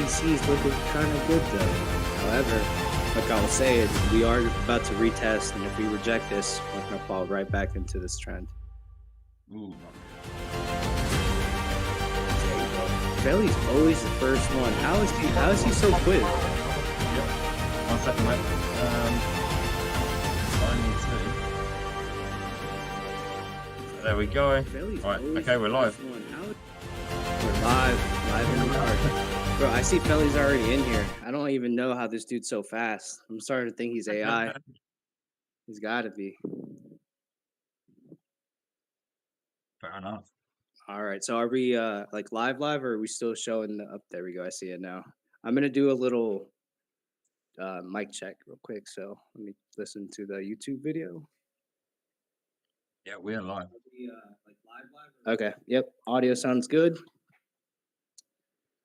BTC is looking kind of good though. However, like I was saying, we are about to retest, and if we reject this, we're going to fall right back into this trend. Ooh. Bailey's always the first one. How is he so quick? Yep. 1 second, mate. I need to. There we go. Right, okay, we're live. We're live in the car. Bro, I see Pelly's already in here. I don't even know how this dude's so fast. I'm starting to think he's AI. He's got to be. Fair enough. All right, so are we like live, or are we still showing the up? There we go. I see it now. I'm gonna do a little mic check real quick. So let me listen to the YouTube video. Yeah, we're live. Like live. Okay. Yep. Audio sounds good.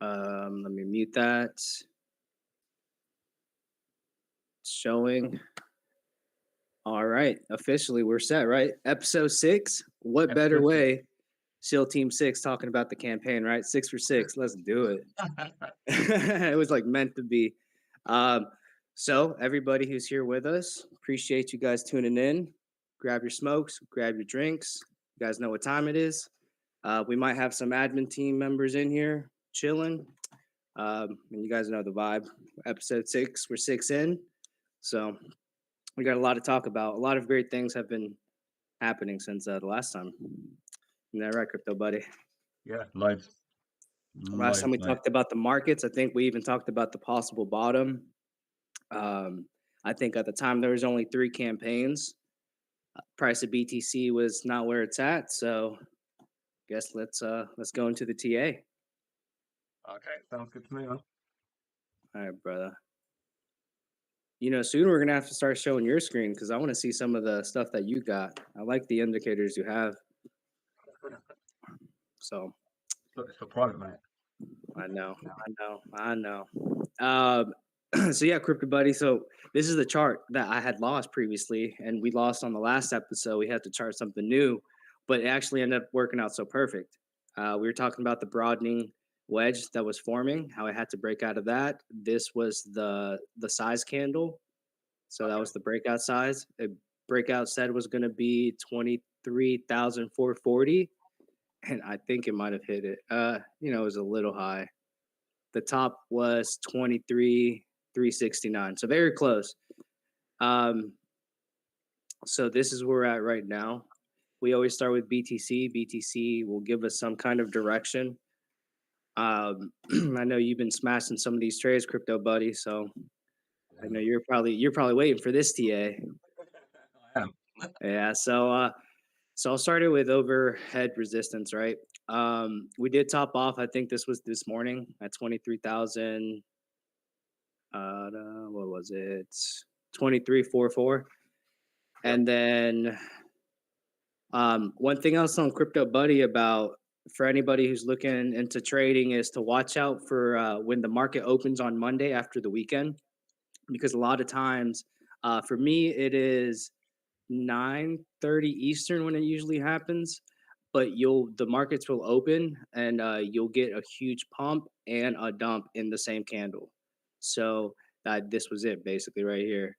Let me mute that. It's showing. All right. Officially, we're set, right? Episode 6. What better way? SEAL Team 6 talking about the campaign, right? 6 for 6. Let's do it. It was like meant to be. So everybody who's here with us, appreciate you guys tuning in. Grab your smokes, grab your drinks. You guys know what time it is. We might have some admin team members in here chilling. And you guys know the vibe. Episode 6, we're 6 in. So we got a lot to talk about. A lot of great things have been happening since the last time. Isn't that right, Crypto Buddy? Yeah, live. Last time we talked about the markets, I think we even talked about the possible bottom. I think at the time there was only 3 campaigns. Price of BTC was not where it's at, so I guess let's go into the TA. Okay, sounds good to me, man. All right, brother. You know, soon we're gonna have to start showing your screen because I want to see some of the stuff that you got. I like the indicators you have. So Look, it's for private, mate. I know. So yeah, Crypto Buddy. So this is the chart that I had lost previously, and we lost on the last episode. We had to chart something new, but it actually ended up working out so perfect. We were talking about the broadening wedge that was forming, how I had to break out of that. This was the size candle. So that was the breakout size. The breakout said was going to be 23,440. And I think it might have hit it. It was a little high. The top was 23,369. So very close. So this is where we're at right now. We always start with BTC. BTC will give us some kind of direction. I know you've been smashing some of these trades, Crypto Buddy. So I know you're probably waiting for this TA. I am. Yeah. So I'll start it with overhead resistance, right? We did top off. I think this was this morning at 23,000. What was it? 2344. And then one thing else on Crypto Buddy about for anybody who's looking into trading is to watch out for when the market opens on Monday after the weekend, because a lot of times, for me, it is 9:30 Eastern when it usually happens, but the markets will open and you'll get a huge pump and a dump in the same candle. So this was it basically right here.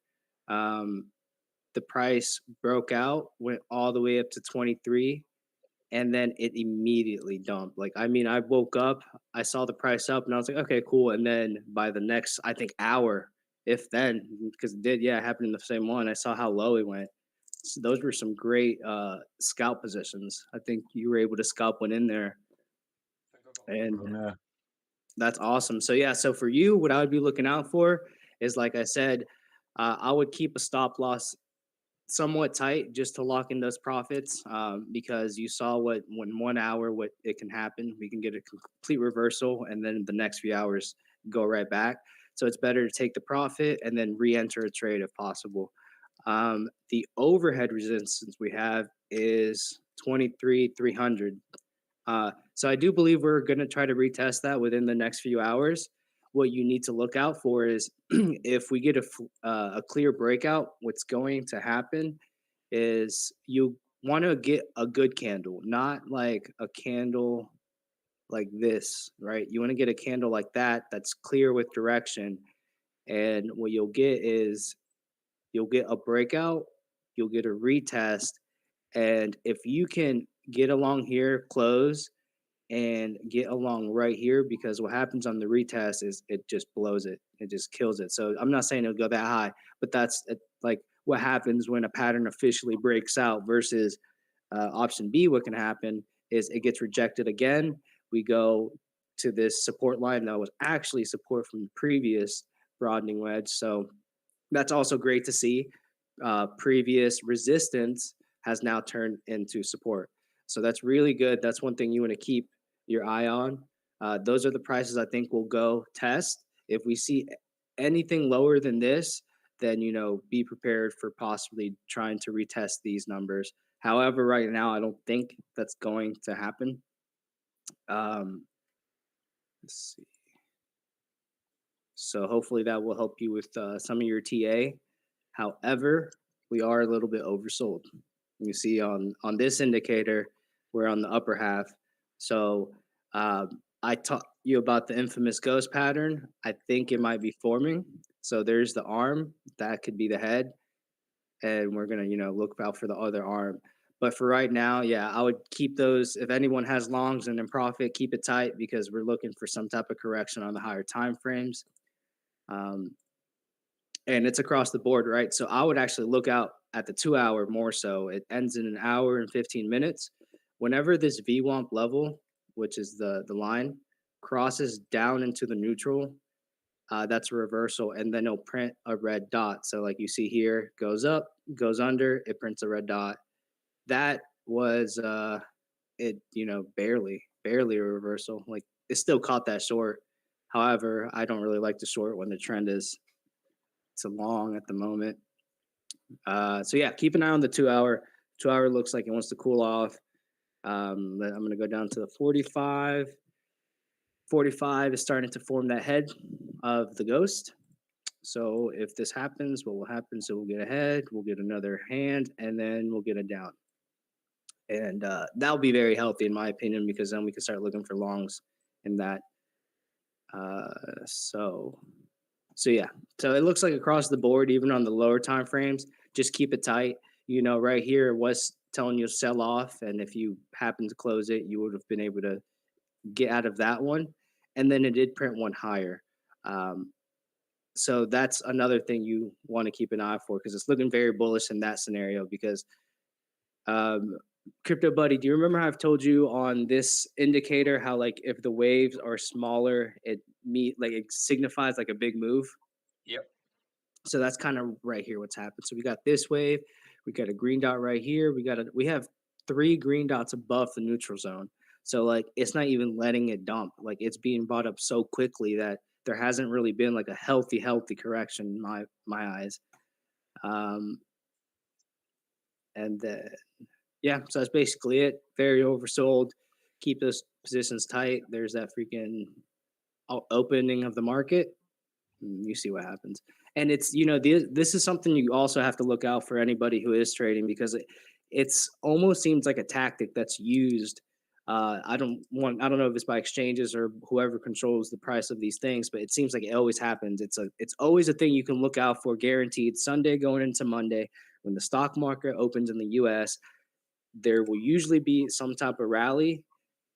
The price broke out, went all the way up to 23, and then it immediately dumped. Like, I mean, I woke up, I saw the price up, and I was like, okay, cool. And then by the next, I think, hour, if then, because it did, it happened in the same one, I saw how low it went. So those were some great scalp positions. I think you were able to scalp one in there. And that's awesome. So yeah, so for you, what I would be looking out for is, like I said, I would keep a stop loss somewhat tight just to lock in those profits, because you saw when 1 hour what it can happen. We can get a complete reversal, and then the next few hours go right back. So it's better to take the profit and then re-enter a trade if possible. The overhead resistance we have is 23,300. So I do believe we're going to try to retest that within the next few hours. What you need to look out for is if we get a clear breakout, what's going to happen is you want to get a good candle, not like a candle like this, right? You want to get a candle like that that's clear with direction. And what you'll get is you'll get a breakout, you'll get a retest. And if you can get along here, close, and get along right here, because what happens on the retest is it just blows it. It just kills it. So I'm not saying it'll go that high, but that's like what happens when a pattern officially breaks out versus option B. What can happen is it gets rejected again. We go to this support line that was actually support from the previous broadening wedge. So that's also great to see. Previous resistance has now turned into support. So that's really good. That's one thing you want to keep your eye on. Those are the prices I think we'll go test. If we see anything lower than this, then be prepared for possibly trying to retest these numbers. However, right now I don't think that's going to happen. Let's see. So hopefully that will help you with some of your TA. However, we are a little bit oversold. You see on this indicator, we're on the upper half. So I taught you about the infamous ghost pattern. I think it might be forming. So there's the arm, that could be the head, and we're gonna look out for the other arm. But for right now, yeah, I would keep those. If anyone has longs and in profit, keep it tight because we're looking for some type of correction on the higher time frames. And it's across the board, right? So I would actually look out at the 2 hour more so. It ends in an hour and 15 minutes. Whenever this VWAMP level, which is the line, crosses down into the neutral, that's a reversal, and then it'll print a red dot. So like you see here, goes up, goes under, it prints a red dot. That was it, barely a reversal. Like it still caught that short. However, I don't really like the short when the trend is it's a long at the moment. So yeah, keep an eye on the 2 hour. 2 hour looks like it wants to cool off. I'm going to go down to the 45. 45 is starting to form that head of the ghost. So if this happens, what will happen? So we'll get a head, we'll get another hand, and then we'll get a down. And that'll be very healthy in my opinion, because then we can start looking for longs in that. So yeah, so it looks like across the board, even on the lower time frames, just keep it tight. Right here it was telling you to sell off, and if you happen to close it, you would have been able to get out of that one. And then it did print one higher. So that's another thing you want to keep an eye for, because it's looking very bullish in that scenario. Because Crypto Buddy, do you remember how I've told you on this indicator how like if the waves are smaller, it signifies like a big move? Yep. So that's kind of right here what's happened. So we got this wave, we got a green dot right here, we have 3 green dots above the neutral zone. So like it's not even letting it dump. Like it's being bought up so quickly that there hasn't really been like a healthy correction in my eyes. And then yeah, so that's basically it. Very oversold. Keep those positions tight. There's that freaking opening of the market. You see what happens. And it's this is something you also have to look out for anybody who is trading, because it's almost seems like a tactic that's used. I don't know if it's by exchanges or whoever controls the price of these things, but it seems like it always happens. It's always a thing you can look out for, guaranteed. Sunday going into Monday, when the stock market opens in the US, there will usually be some type of rally.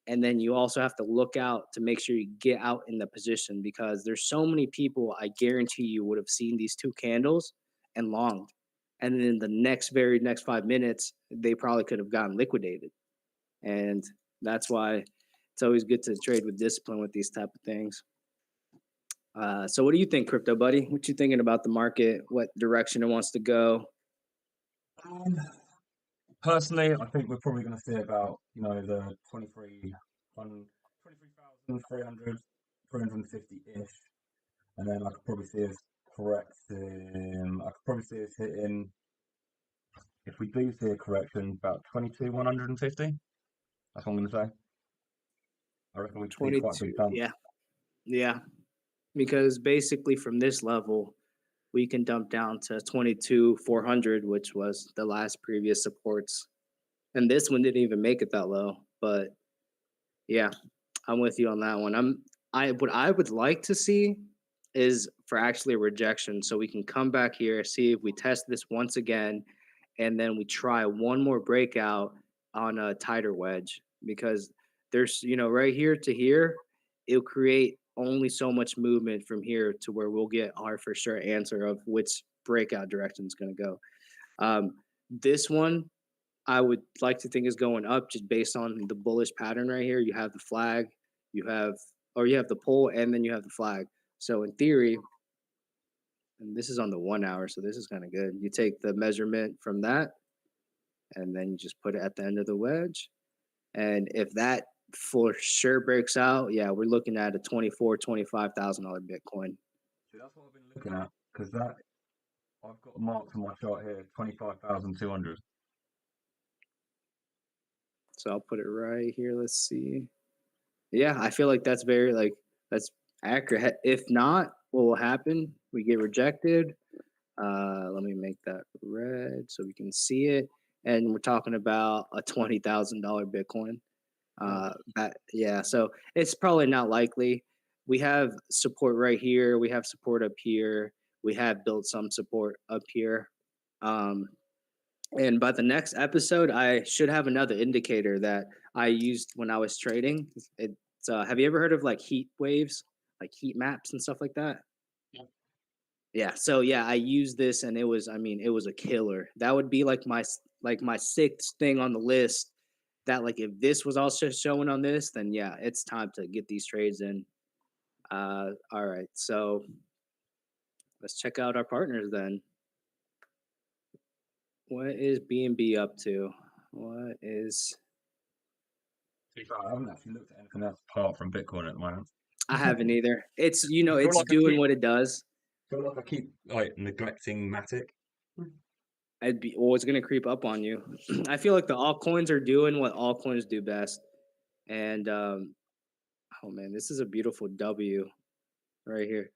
And then you also have to look out to make sure you get out in the position, because there's so many people, I guarantee you, would have seen these 2 candles and longed. And then the very next 5 minutes, they probably could have gotten liquidated. And that's why it's always good to trade with discipline with these type of things. So what do you think, Crypto Buddy? What you thinking about the market? What direction it wants to go? Personally, I think we're probably going to see about, the 23,300, 350-ish. And then I could probably see us correcting, I could probably see us hitting, if we do see a correction, about 22,150. That's what I'm going to say. I reckon we could see quite a 22. big dump. Yeah. Because basically from this level, we can dump down to 22,400, which was the last previous supports. And this one didn't even make it that low. But yeah, I'm with you on that one. What I would like to see is for actually a rejection, so we can come back here, see if we test this once again, and then we try one more breakout on a tighter wedge because there's, right here to here, it'll create only so much movement from here to where we'll get our for sure answer of which breakout direction is going to go. This one I would like to think is going up just based on the bullish pattern right here. You have the flag, you have, or you have the pole, and then you have the flag. So in theory, and this is on the 1 hour, so this is kind of good. You take the measurement from that, and then you just put it at the end of the wedge. And if that for sure breaks out, yeah, we're looking at a $25,000 Bitcoin. See, that's what I've been looking at because that I've got marked on my chart here 25,200. So I'll put it right here. Let's see. Yeah, I feel like that's very that's accurate. If not, what will happen? We get rejected. Let me make that red so we can see it. And we're talking about a $20,000 Bitcoin. Yeah, so it's probably not likely. We have support right here. We have support up here. We have built some support up here. Um, and by the next episode, I should have another indicator that I used when I was trading. It's have you ever heard of like heat waves, like heat maps and stuff like that? Yeah. Yeah. So yeah, I used this and it was a killer. That would be like my sixth thing on the list. That like if this was also showing on this, then yeah, it's time to get these trades in. All right. So let's check out our partners then. What is BNB up to? What is I haven't actually looked at anything else apart from Bitcoin at the moment. I haven't either. It's I feel it's like I doing keep what it does. neglecting MATIC. It's gonna creep up on you. I feel like the altcoins are doing what altcoins do best. And oh man, this is a beautiful W right here.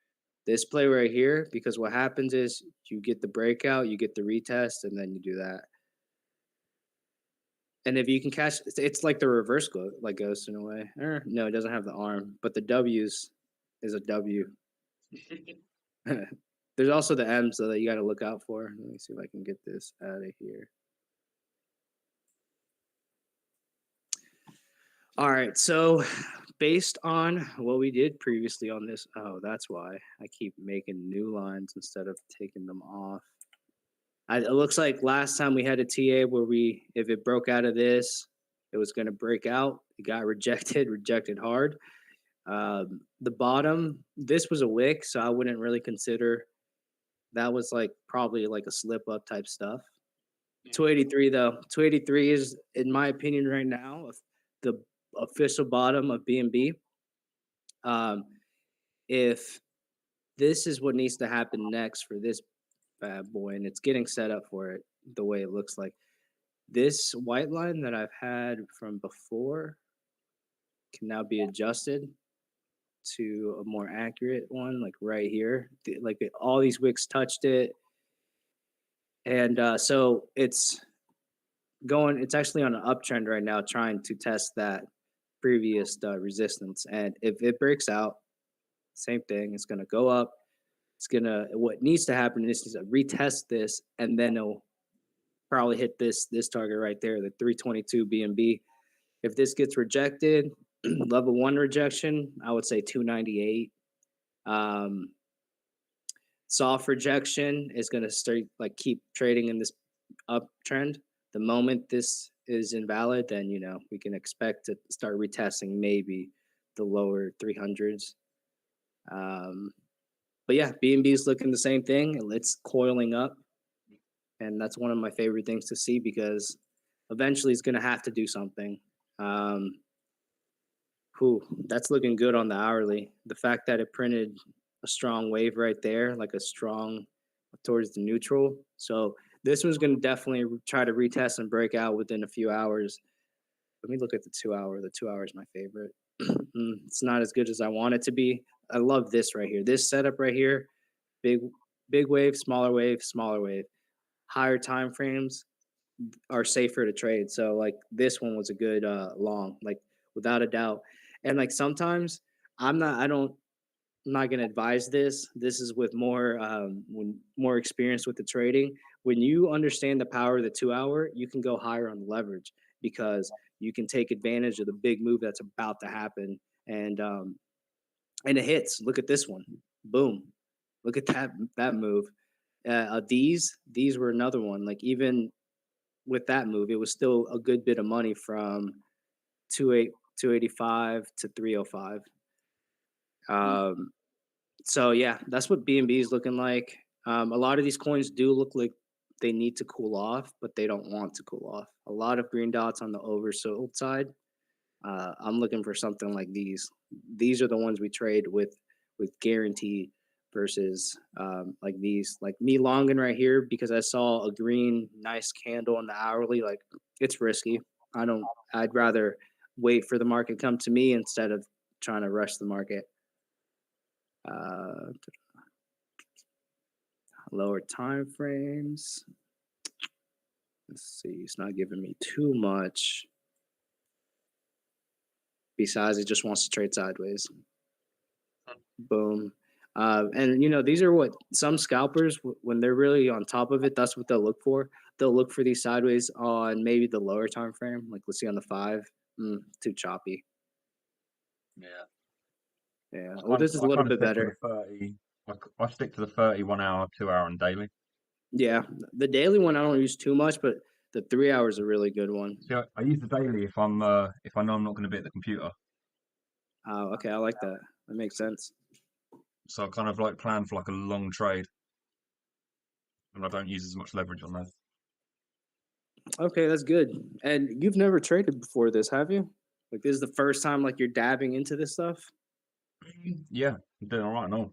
This play right here, because what happens is you get the breakout, you get the retest, and then you do that. And if you can catch, it's like the reverse ghost in a way. No, it doesn't have the arm, but the W's is a W. There's also the M's though that you got to look out for. Let me see if I can get this out of here. All right, so based on what we did previously on this, oh, that's why I keep making new lines instead of taking them off. It looks like last time we had a TA where if it broke out of this, it was going to break out. It got rejected hard. The bottom, this was a wick, so I wouldn't really consider that was like probably like a slip up type stuff. 283 though, 283 is, in my opinion, right now the official bottom of BNB. If this is what needs to happen next for this bad boy, and it's getting set up for it the way it looks like. This white line that I've had from before can now be adjusted to a more accurate one, like right here. All these wicks touched it, and so it's actually on an uptrend right now, trying to test that previous resistance. And if it breaks out, same thing, it's going to go up. What needs to happen is to retest this, and then it'll probably hit this target right there, the 322 BNB. If this gets rejected, level 1 rejection, I would say 298. Soft rejection is going to start keep trading in this uptrend. The moment this is invalid, then we can expect to start retesting maybe the lower 300s. But yeah, BNB is looking the same thing. It's coiling up, and that's one of my favorite things to see because eventually it's going to have to do something. That's looking good on the hourly. The fact that it printed a strong wave right there, like a strong towards the neutral. So this one's going to definitely try to retest and break out within a few hours. Let me look at the 2 hour. The 2 hour is my favorite. It's not as good as I want it to be. I love this right here. This setup right here, big wave, smaller wave, smaller wave. Higher time frames are safer to trade. So like this one was a good long, like without a doubt. And like sometimes I don't I'm not going to advise this. This is with more experience with the trading. When you understand the power of the 2 hour, you can go higher on the leverage because you can take advantage of the big move that's about to happen. And it hits. Look at this one. Boom. Look at that move. These were another one. Like even with that move, it was still a good bit of money from 285 to 305. Um, So yeah, that's what BNB is looking like. A lot of these coins do look like they need to cool off, but they don't want to cool off. A lot of green dots on the oversold side. I'm looking for something like these. These are the ones we trade with guarantee versus like these. Like me longing right here because I saw a green nice candle on the hourly. Like it's risky. I don't. I'd rather wait for the market to come to me instead of trying to rush the market. Uh, Lower time frames. Let's see. It's not giving me too much. Besides, it just wants to trade sideways. Boom. And these are what some scalpers, when they're really on top of it, that's what they'll look for. They'll look for these sideways on maybe the lower time frame. Like let's see on the 5. Too choppy. Yeah. Yeah. Oh, this is a I little kind of bit stick to the better. 30. I stick to the 31 hour, 2 hour, and daily. Yeah. The daily one I don't use too much, but the 3 hours is a really good one. See, I use the daily if I know I'm not going to be at the computer. Oh, okay. I like that. That makes sense. So I kind of like plan for like a long trade, and I don't use as much leverage on those. Okay, that's good. And you've never traded before this, have you? Like this is the first time like you're dabbing into this stuff? Yeah, I'm doing all right now.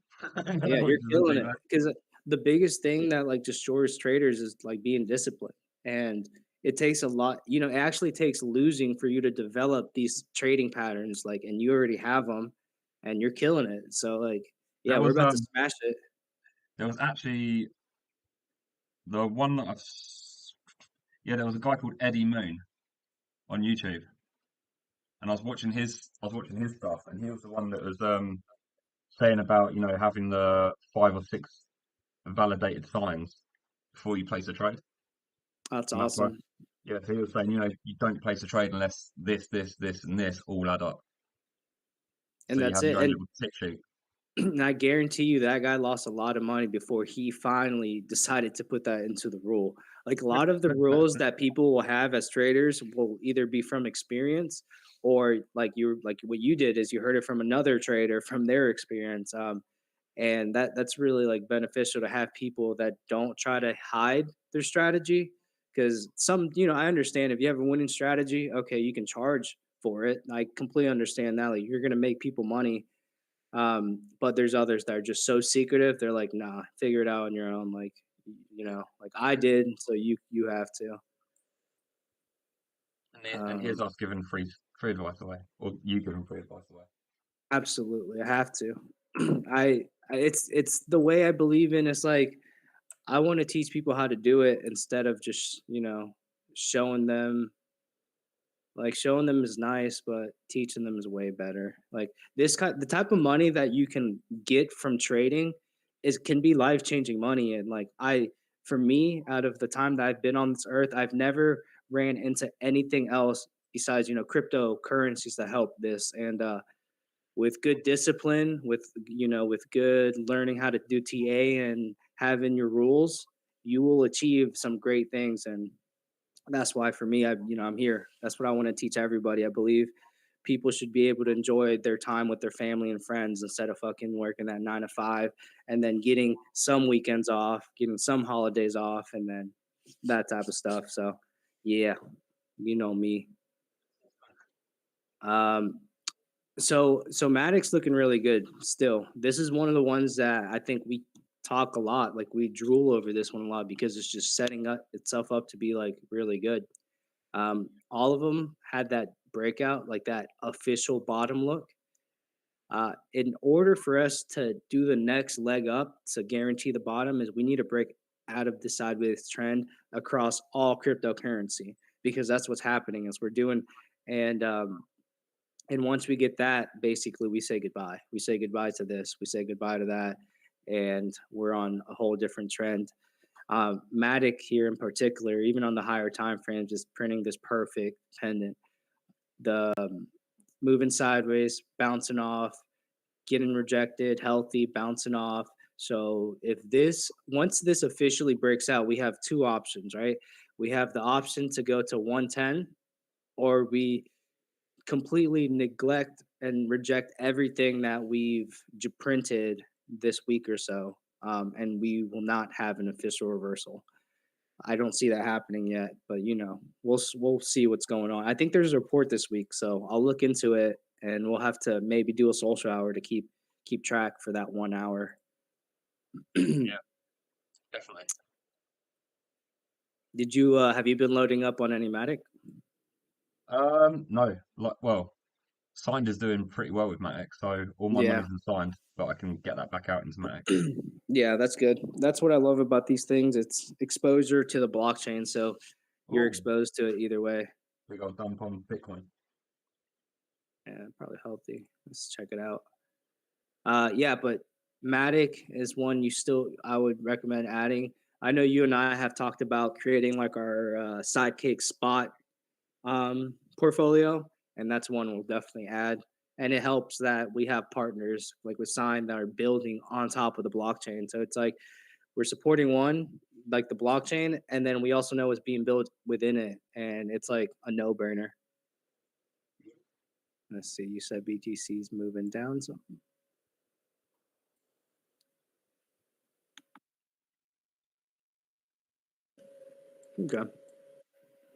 Yeah, Which you're isn't killing too it. bad. Because the biggest thing that like destroys traders is like being disciplined. And it takes a lot, it actually takes losing for you to develop these trading patterns, like, and you already have them and you're killing it. So like, yeah, There we're was about to um smash it. there was actually the one that yeah, there was a guy called Eddie Moon on YouTube, and I was watching his stuff, and he was the one that was saying about having the 5 or 6 validated signs before you place a trade, That's and that's why. awesome. Yeah, so he was saying, you don't place a trade unless this, and this all add up. So And you that's have it. your own And little tick sheet. and I guarantee you that guy lost a lot of money before he finally decided to put that into the rule. Like a lot of the rules that people will have as traders will either be from experience or like what you did is you heard it from another trader from their experience. And that's really like beneficial to have people that don't try to hide their strategy because I understand if you have a winning strategy, okay, you can charge for it. I completely understand that. Like you're gonna make people money, but there's others that are just so secretive. They're like, nah, figure it out on your own. Like I did, so you have to. And here's Um, us giving free advice away, or you giving free advice away. Absolutely, I have to. It's the way I believe in. It's like I want to teach people how to do it instead of just showing them. Like showing them is nice, but teaching them is way better. Like the type of money that you can get from trading is can be life changing money. And like for me, out of the time that I've been on this earth, I've never ran into anything else besides cryptocurrencies that help this. And with good discipline, with good learning how to do TA and having your rules, you will achieve some great things. And that's why for me, I'm here. That's what I want to teach everybody. I believe people should be able to enjoy their time with their family and friends instead of fucking working that 9 to 5 and then getting some weekends off, getting some holidays off, and then that type of stuff. So, yeah, you know me. Um, so MATIC's looking really good still. This is one of the ones that I think we talk a lot, like we drool over this one a lot because it's just setting up itself up to be like really good. All of them had that breakout, like that official bottom look. In order for us to do the next leg up to guarantee the bottom, is we need to break out of the sideways trend across all cryptocurrency because that's what's happening. Is we're doing, and And once we get that, basically we say goodbye. We say goodbye to this, we say goodbye to that, and we're on a whole different trend. MATIC here in particular, even on the higher time frames, is printing this perfect pendant. The moving sideways, bouncing off, getting rejected, healthy, bouncing off. So if this once this officially breaks out, we have two options, right? We have the option to go to 110, or we completely neglect and reject everything that we've printed this week or so, and we will not have an official reversal. I don't see that happening yet, but we'll see what's going on. I think there's a report this week, so I'll look into it, and we'll have to maybe do a social hour to keep track for that 1 hour. Yeah, definitely. Did you have you been loading up on any MATIC? No, like, well, signed is doing pretty well with MATIC, so all my Yeah. money's in signed, but I can get that back out into MATIC. Yeah, that's good. That's what I love about these things. It's exposure to the blockchain, so you're Oh, exposed to it either way. we got a dump on Bitcoin. Yeah, probably healthy. Let's check it out. Yeah, but Matic is one I would recommend adding. I know you and I have talked about creating like our Sidekick spot portfolio, and that's one we'll definitely add. And it helps that we have partners like with Sign that are building on top of the blockchain. So it's like we're supporting one, like the blockchain, and then we also know what's being built within it, and it's like a no burner. Let's see. You said BTC's moving down, so okay.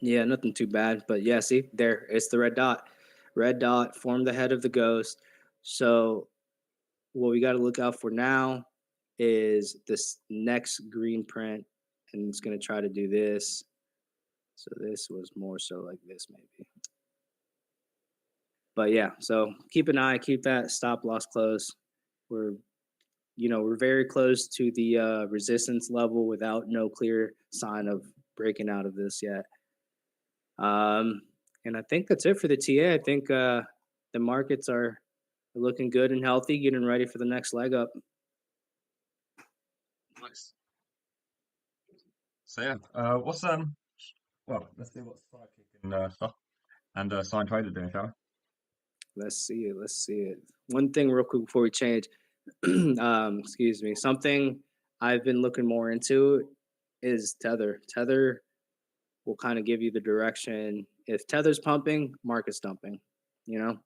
Yeah, nothing too bad. But yeah, see, there it's the red dot. Red dot formed the head of the ghost. So what we got to look out for now is this next green print, and it's going to try to do this. So this was more so like this, maybe. But yeah, so keep an eye, keep that stop loss close. We're we're very close to the resistance level without no clear sign of breaking out of this yet. And I think that's it for the TA. I think the markets are looking good and healthy, getting ready for the next leg up. Nice. So yeah, well, let's see what Sidekick and stuff and Sign Trader doing, shall Let's see it. Let's see it. One thing, real quick, before we change. Excuse me. Something I've been looking more into is Tether. Tether will kind of give you the direction. If Tether's pumping, market's dumping. You know,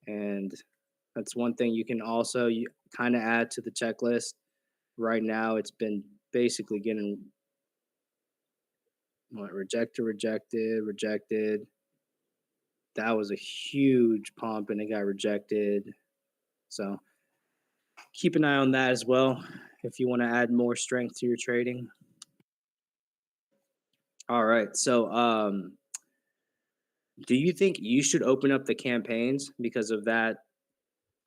and that's one thing you can also kind of add to the checklist. Right now, it's been basically getting rejected, rejected, rejected. That was a huge pump and it got rejected. So keep an eye on that as well if you want to add more strength to your trading. All right. So do you think you should open up the campaigns because of that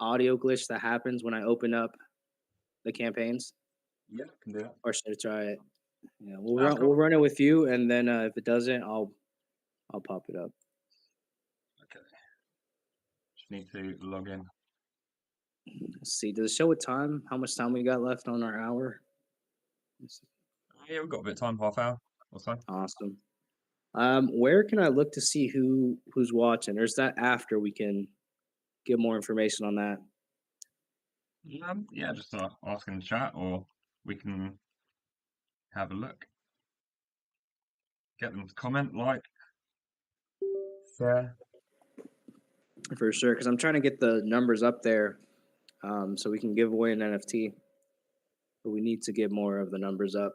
audio glitch that happens when I open up the campaigns? we? Yeah, can do that. Or should I try it? Yeah, That's we'll cool. run it with you, and then if it doesn't, I'll pop it up. Okay. Just need to log in. Let's see. Does it show a time? How much time we got left on our hour? Yeah, we've got a bit of time, half hour or so. Awesome. Where can I look to see who's watching? Or is that after we can get more information on that? Yeah, just ask in the chat, or we can have a look. Get them to comment, like, share. For sure, because I'm trying to get the numbers up there, so we can give away an NFT. But we need to get more of the numbers up.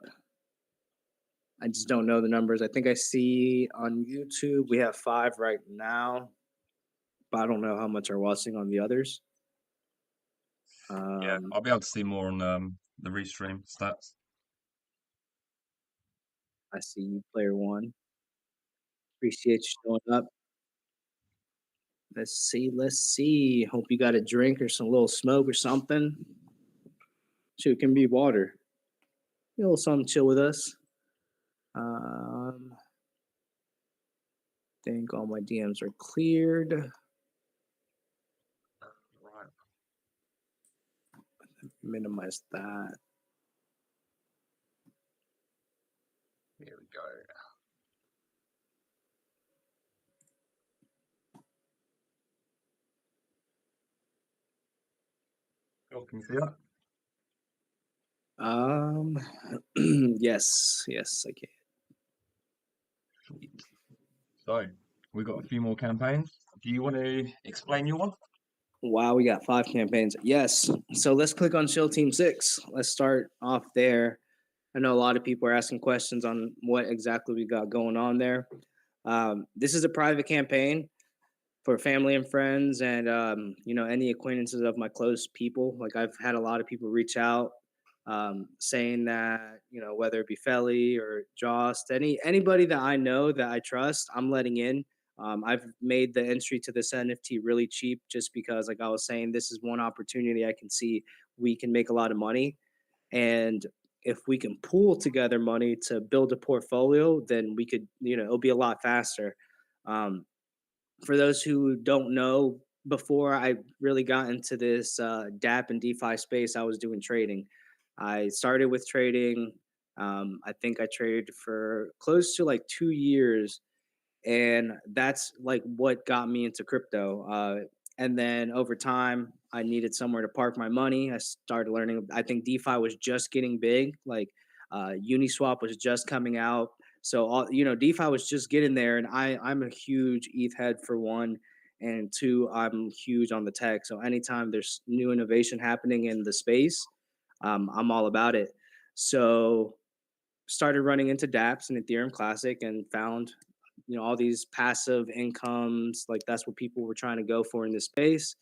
I just don't know the numbers. I think I see on YouTube we have 5 right now, but I don't know how much are watching on the others. Yeah, I'll be able to see more on the restream stats. I see you, player one. Appreciate you showing up. Let's see. Let's see. Hope you got a drink or some little smoke or something. Shoot, it can be water. A little something chill with us. Think all my DMs are cleared. minimize that. Here we go. Oh, can you see that? Yes, I can. Sweet. So we've got a few more campaigns. Do you want to explain your one? Wow, we got 5 campaigns. Yes. So let's click on Shield Team 6. Let's start off there. I know a lot of people are asking questions on what exactly we got going on there. This is a private campaign for family and friends, and any acquaintances of my close people. Like, I've had a lot of people reach out, saying that, whether it be Felly or Jost, anybody that I know that I trust, I'm letting in. I've made the entry to this NFT really cheap, just because, like I was saying, this is one opportunity I can see we can make a lot of money. And if we can pool together money to build a portfolio, then we could, it'll be a lot faster. Um, for those who don't know, before I really got into this DApp and DeFi space, I was doing trading. I started with trading. I think I traded for close to like 2 years, and that's like what got me into crypto. And then over time, I needed somewhere to park my money. I started learning. I think DeFi was just getting big. Like, Uniswap was just coming out. So DeFi was just getting there, and I'm a huge ETH head for one, and two, I'm huge on the tech. So anytime there's new innovation happening in the space, I'm all about it. So started running into dApps and Ethereum Classic, and found all these passive incomes. Like, that's what people were trying to go for in this space.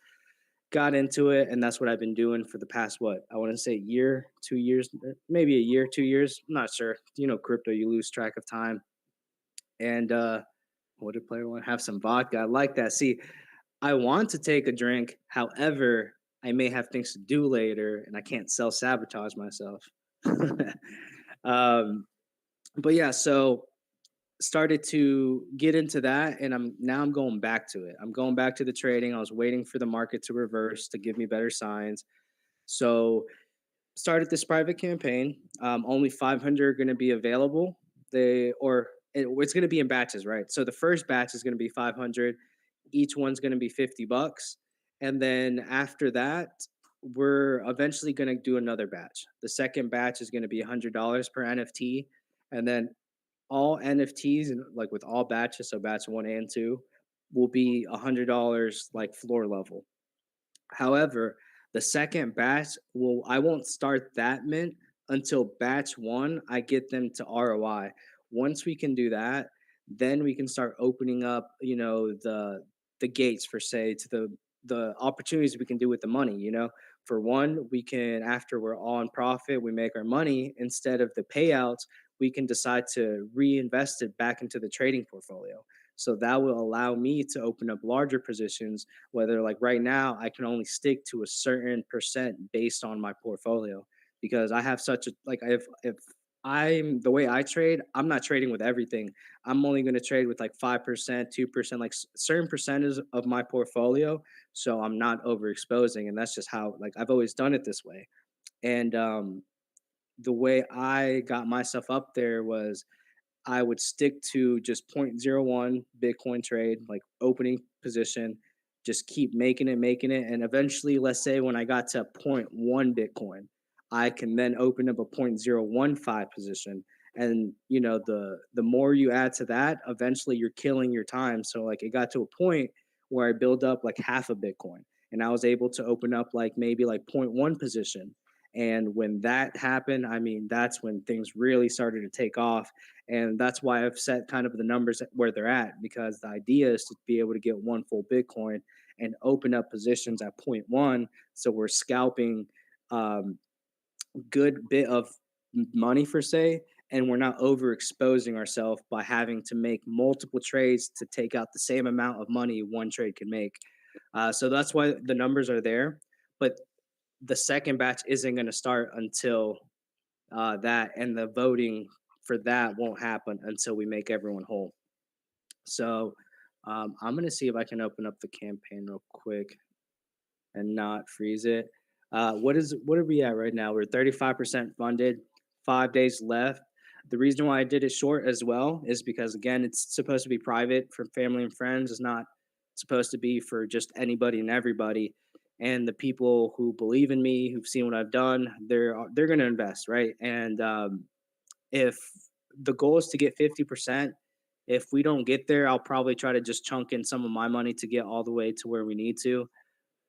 Got into it, and that's what I've been doing for the past, what, I want to say, year, 2 years, maybe a year, 2 years, I'm not sure. Crypto, you lose track of time. And what did player want? Have some vodka. I like that. See, I want to take a drink, however, I may have things to do later, and I can't self-sabotage myself. um but yeah, so started to get into that, and I'm going back to it. I'm going back to the trading. I was waiting for the market to reverse to give me better signs. So started this private campaign. Only 500 are going to be available. It's going to be in batches, right? So the first batch is going to be 500. Each one's going to be $50, and then after that, we're eventually going to do another batch. The second batch is going to be $100 per NFT, and then all NFTs, and like with all batches, so batch 1 and 2, will be $100 like floor level. However, the second batch I won't start that mint until batch 1 I get them to ROI. Once we can do that, then we can start opening up, the gates, for say, to the opportunities we can do with the money. For one, we can, after we're all in profit, we make our money, instead of the payouts, we can decide to reinvest it back into the trading portfolio. So that will allow me to open up larger positions, whether, like, right now I can only stick to a certain percent based on my portfolio, because I have such a, like, if I'm the way I trade, I'm not trading with everything. I'm only going to trade with like 5%, 2%, like certain percentages of my portfolio. So I'm not overexposing. And that's just how, like, I've always done it this way. And the way I got myself up there was, I would stick to just zero point zero 0.01 Bitcoin trade, like opening position, just keep making it. And eventually, let's say when I got to zero point 0.1 Bitcoin, I can then open up a 0.015 position. And the more you add to that, eventually you're killing your time. So, like, it got to a point where I built up like half a Bitcoin, and I was able to open up like maybe like zero point 0.1 position. And when that happened, I mean, that's when things really started to take off. And that's why I've set kind of the numbers where they're at, because the idea is to be able to get one full Bitcoin and open up positions at point one. So we're scalping um, good bit of money, for say, and we're not overexposing ourselves by having to make multiple trades to take out the same amount of money one trade can make. So that's why the numbers are there. But the second batch isn't going to start until that, and the voting for that won't happen until we make everyone whole. So I'm going to see if I can open up the campaign real quick and not freeze it. What are we at right now? We're 35% funded, 5 days left. The reason why I did it short as well is because again, it's supposed to be private for family and friends. It's not supposed to be for just anybody and everybody. And the people who believe in me, who've seen what I've done, they're going to invest, right? And if the goal is to get 50%, if we don't get there, I'll probably try to just chunk in some of my money to get all the way to where we need to.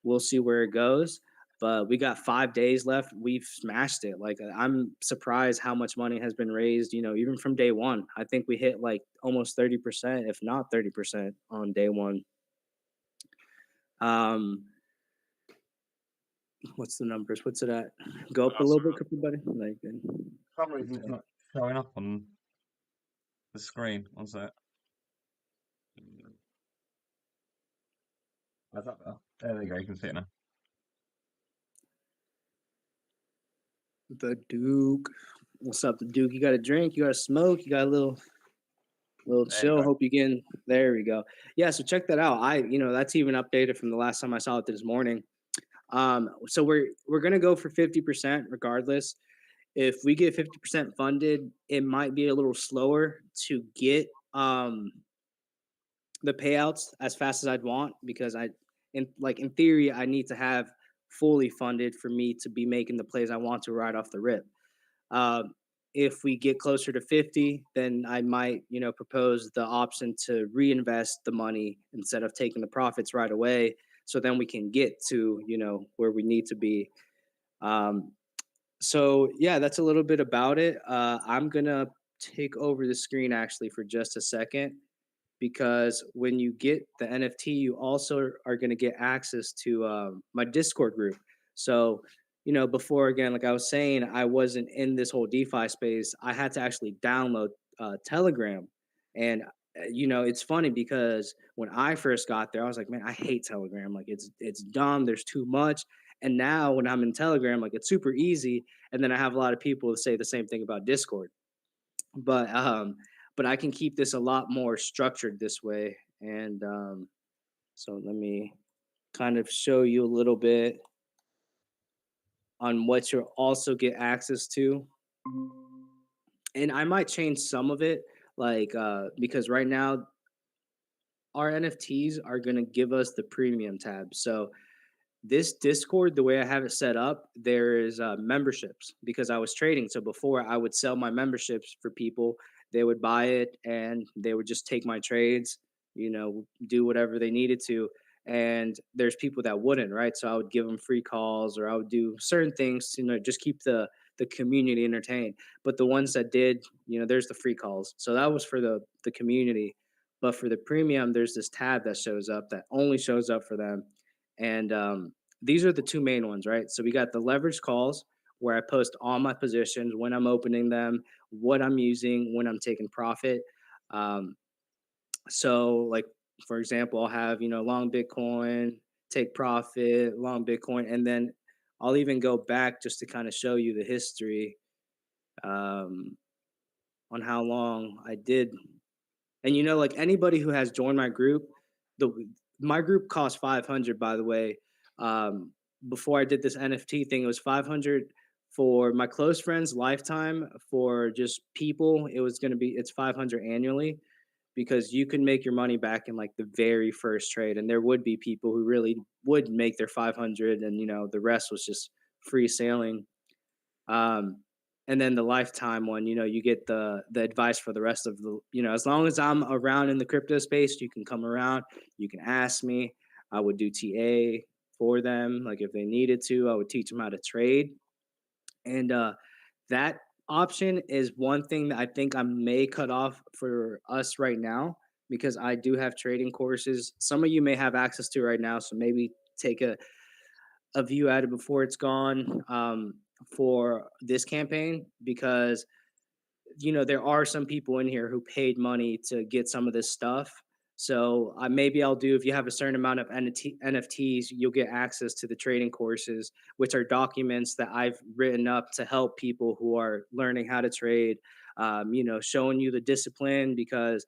We'll see where it goes. But we got 5 days left. We've smashed it. Like I'm surprised how much money has been raised, even from day one. I think we hit like almost 30%, if not 30% on day one. Um, what's the numbers? What's it at? Go up a little bit, everybody. Like, For some reason, it's not showing up on the screen. One sec. How's that better? There you go. You can see it now. the Duke. What's up, the Duke? You got a drink? You got a smoke? You got a little There you chill. go. Hope you getting there. We go. Yeah, so check that out. That's even updated from the last time I saw it this morning. So we're gonna go for 50% regardless. If we get 50% funded, it might be a little slower to get the payouts as fast as I'd want because in theory I need to have fully funded for me to be making the plays I want to right off the rip. Um, if we get closer to 50, then I might, propose the option to reinvest the money instead of taking the profits right away. So then we can get to, where we need to be. Um, so yeah, that's a little bit about it. I'm gonna take over the screen actually for just a second because when you get the NFT, you also are going to get access to my Discord group. So, before again, like I was saying, I wasn't in this whole DeFi space. I had to actually download Telegram. And, it's funny because when I first got there, I was like, man, I hate Telegram. Like it's dumb. There's too much. And now when I'm in Telegram, like it's super easy. And then I have a lot of people say the same thing about Discord. But I can keep this a lot more structured this way. And so let me kind of show you a little bit on what you'll also get access to. And I might change some of it, like because right now our NFTs are going to give us the premium tab. So this Discord, the way I have it set up, there is memberships because I was trading. So before I would sell my memberships for people, they would buy it and they would just take my trades, do whatever they needed to. And there's people that wouldn't, right? So I would give them free calls or I would do certain things to just keep the community entertained. But the ones that did, there's the free calls. So that was for the community. But for the premium, there's this tab that shows up that only shows up for them. And these are the two main ones, right? So we got the leverage calls where I post all my positions, when I'm opening them, what I'm using, when I'm taking profit. Um, so, like, for example, I'll have, long Bitcoin, take profit, long Bitcoin, and then I'll even go back just to kind of show you the history um, on how long I did. And, like anybody who has joined my group, the my group cost 500, by the way. Um, Before I did this NFT thing, it was 500 for my close friends lifetime. For just people, it's 500 annually because you can make your money back in like the very first trade. And there would be people who really would make their 500 and, the rest was just free sailing. Um, and then the lifetime one, you get the advice for the rest of the, as long as I'm around in the crypto space, you can come around, you can ask me. I would do TA for them. Like if they needed to, I would teach them how to trade. And that option is one thing that I think I may cut off for us right now because I do have trading courses. Some of you may have access to right now, so maybe take a view at it before it's gone for this campaign because there are some people in here who paid money to get some of this stuff. So maybe I'll do if you have a certain amount of NFTs, you'll get access to the trading courses, which are documents that I've written up to help people who are learning how to trade. Showing you the discipline because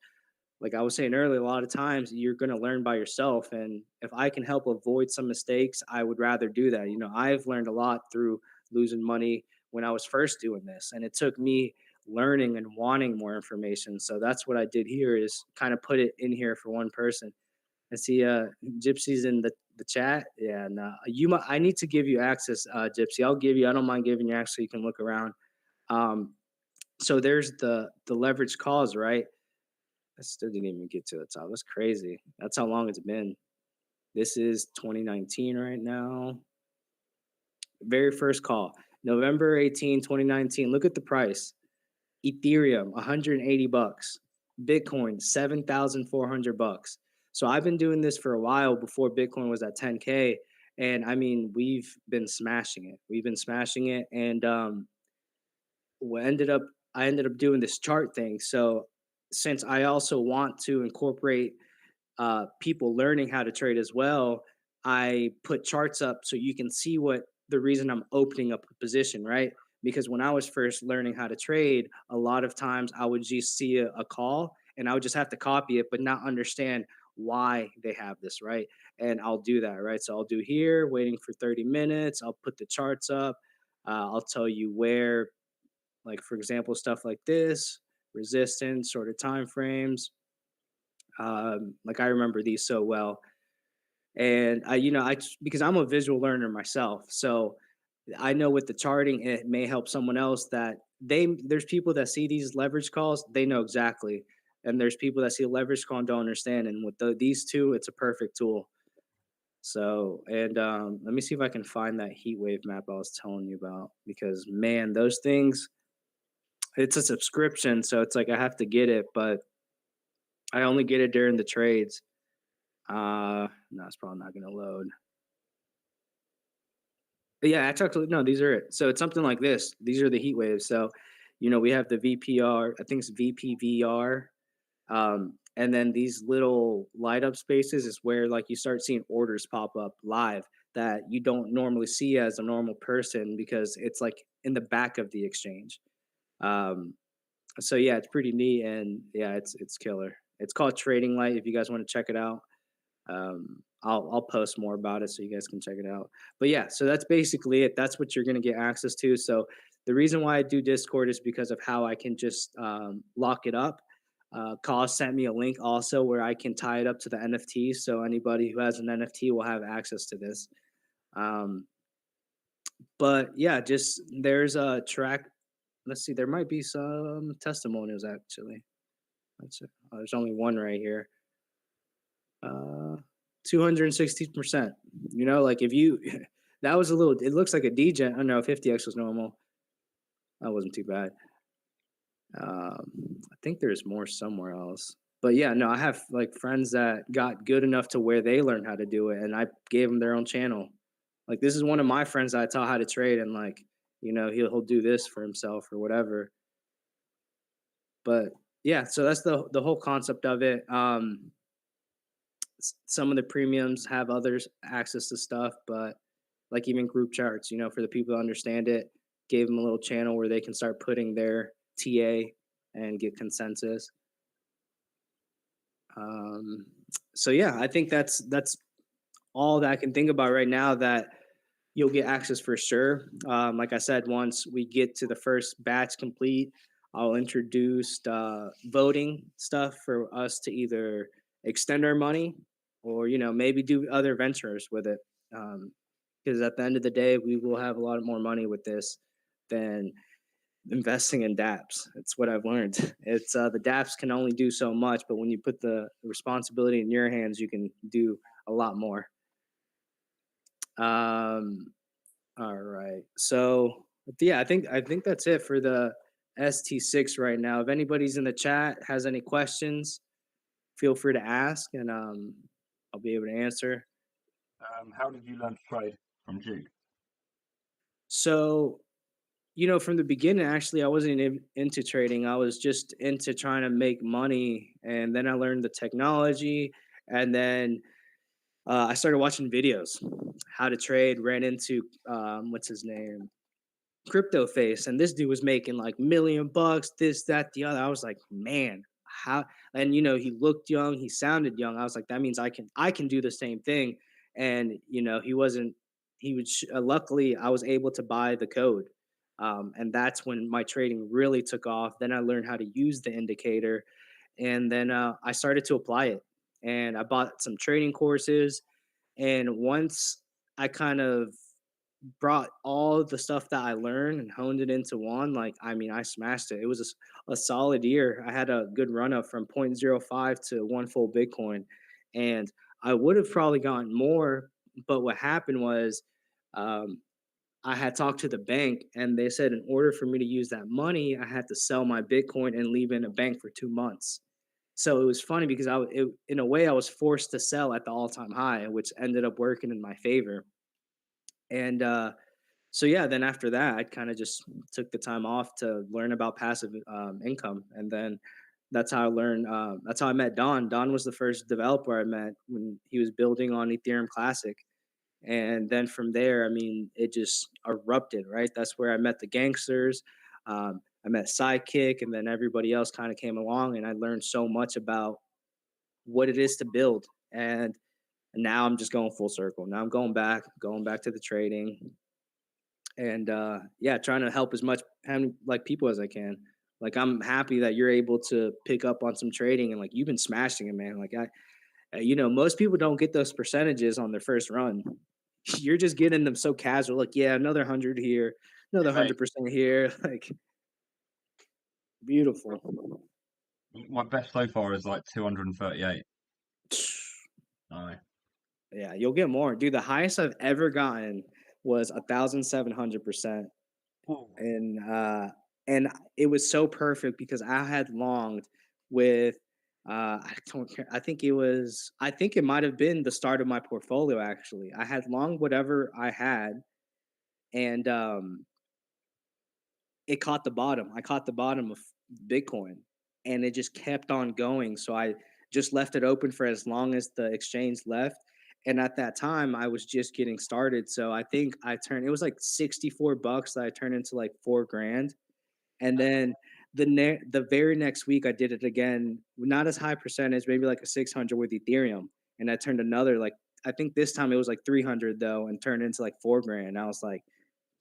like I was saying earlier, a lot of times you're going to learn by yourself. And if I can help avoid some mistakes, I would rather do that. I've learned a lot through losing money when I was first doing this. And it took me learning and wanting more information. So that's what I did here, is kind of put it in here for one person. I see Gypsy's in the chat. Yeah, no, I need to give you access, Gypsy. I don't mind giving you access so you can look around. Um, so there's the leverage calls, right? I still didn't even get to the top. That's crazy. That's how long it's been. This is 2019 right now. Very first call, November 18, 2019. Look at the price. Ethereum, 180 bucks. Bitcoin, 7,400 bucks. So I've been doing this for a while before Bitcoin was at 10K. And I mean, we've been smashing it. We've been smashing it. And what ended up I ended up doing this chart thing. So since I also want to incorporate people learning how to trade as well, I put charts up so you can see what the reason I'm opening up a position, right? Because when I was first learning how to trade, a lot of times I would just see a call and I would just have to copy it, but not understand why they have this, right? And I'll do that, right? So I'll do here, waiting for 30 minutes. I'll put the charts up. I'll tell you where, like, for example, stuff like this, resistance, sort of time frames. Like I remember these so well. And because I'm a visual learner myself, so I know with the charting, it may help someone else that there's people that see these leverage calls, they know exactly. And there's people that see a leverage call and don't understand. And with these two, it's a perfect tool. So, and let me see if I can find that heat wave map I was telling you about, because man, those things, it's a subscription. So it's like I have to get it, but I only get it during the trades. No, it's probably not going to load. But yeah, actually, no, these are it. So it's something like this. These are the heat waves. So, we have the VPR, I think it's VPVR. And then these little light up spaces is where like you start seeing orders pop up live that you don't normally see as a normal person, because it's like in the back of the exchange. Um, so yeah, it's pretty neat, and yeah, it's killer. It's called Trading Light if you guys want to check it out. I'll post more about it so you guys can check it out. But yeah, so that's basically it. That's what you're gonna get access to. So the reason why I do Discord is because of how I can just lock it up. Cause sent me a link also where I can tie it up to the NFT, so anybody who has an NFT will have access to this. Um, but yeah, just there's a track. Let's see, there might be some testimonials actually. That's it. There's only one right here. 260%. Like if you, that was a little, it looks like a degen. I know 50x was normal. That wasn't too bad. I think there's more somewhere else. But yeah, no, I have like friends that got good enough to where they learned how to do it, and I gave them their own channel. Like this is one of my friends that I taught how to trade, and like, he'll do this for himself or whatever. But yeah, so that's the whole concept of it. Some of the premiums have others access to stuff, but like even group charts, for the people that understand it, gave them a little channel where they can start putting their TA and get consensus. Um, so yeah, I think that's all that I can think about right now that you'll get access for sure. Like I said, once we get to the first batch complete, I'll introduce voting stuff for us to either extend our money or maybe do other ventures with it. Because at the end of the day, we will have a lot more money with this than investing in DApps. It's what I've learned. It's the DApps can only do so much, but when you put the responsibility in your hands, you can do a lot more. All right. So yeah, I think that's it for the ST6 right now. If anybody's in the chat has any questions, feel free to ask, and I'll be able to answer. How did you learn to trade from Duke? So, from the beginning, actually, I wasn't into trading. I was just into trying to make money, and then I learned the technology, and then I started watching videos how to trade. Ran into what's his name, Crypto Face, and this dude was making like $1 million, this, that, the other. I was like, man, how, and he looked young, he sounded young. I was like, that means I can do the same thing. And he wasn't. He was luckily I was able to buy the code, and that's when my trading really took off. Then I learned how to use the indicator, and then I started to apply it. And I bought some trading courses. And once I kind of brought all the stuff that I learned and honed it into one, like, I mean, I smashed it. It was a solid year. I had a good run up from point zero 0.05 to one full Bitcoin. And I would have probably gotten more, but what happened was, um, I had talked to the bank and they said in order for me to use that money, I had to sell my Bitcoin and leave it in a bank for 2 months. So it was funny because in a way, I was forced to sell at the all-time high, which ended up working in my favor. And so yeah, then after that, I kind of just took the time off to learn about passive income, and then that's how I learned. That's how I met Don. Don was the first developer I met when he was building on Ethereum Classic, and then from there, I mean, it just erupted. Right, that's where I met the gangsters. I met Sidekick, and then everybody else kind of came along, and I learned so much about what it is to build. And now I'm just going full circle. Now I'm going back to the trading, and yeah, trying to help as much like people as I can. Like, I'm happy that you're able to pick up on some trading, and like you've been smashing it, man. Like, most people don't get those percentages on their first run. You're just getting them so casual. Like, yeah, another 100 here, another Yeah, mate. 100% here. Like, beautiful. My best so far is like 238. No. Yeah, you'll get more, dude. The highest I've ever gotten was 1,700%. Oh, And it was so perfect because I had longed with I don't care. I think it might have been the start of my portfolio actually. I had longed whatever I had, and it caught the bottom. I caught the bottom of Bitcoin, and it just kept on going. So I just left it open for as long as the exchange left. And at that time, I was just getting started. So I think it was like 64 bucks that I turned into like 4 grand. And then the very next week, I did it again, not as high percentage, maybe like a 600 with Ethereum, and I turned another like, I think this time it was like 300 though, and turned into like 4 grand. And I was like,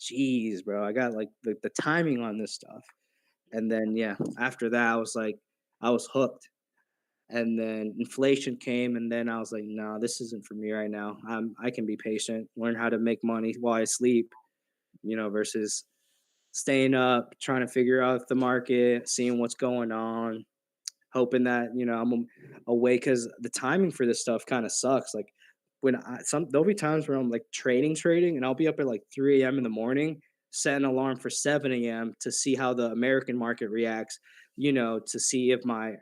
"Jeez, bro, I got like the timing on this stuff." And then yeah, after that, I was like, I was hooked. And then inflation came, and then I was like, "No, this isn't for me right now. I can be patient, learn how to make money while I sleep, versus staying up, trying to figure out the market, seeing what's going on, hoping that I'm awake because the timing for this stuff kind of sucks. Like there'll be times where I'm like trading, and I'll be up at like 3 a.m. in the morning, set an alarm for 7 a.m. to see how the American market reacts, to see if my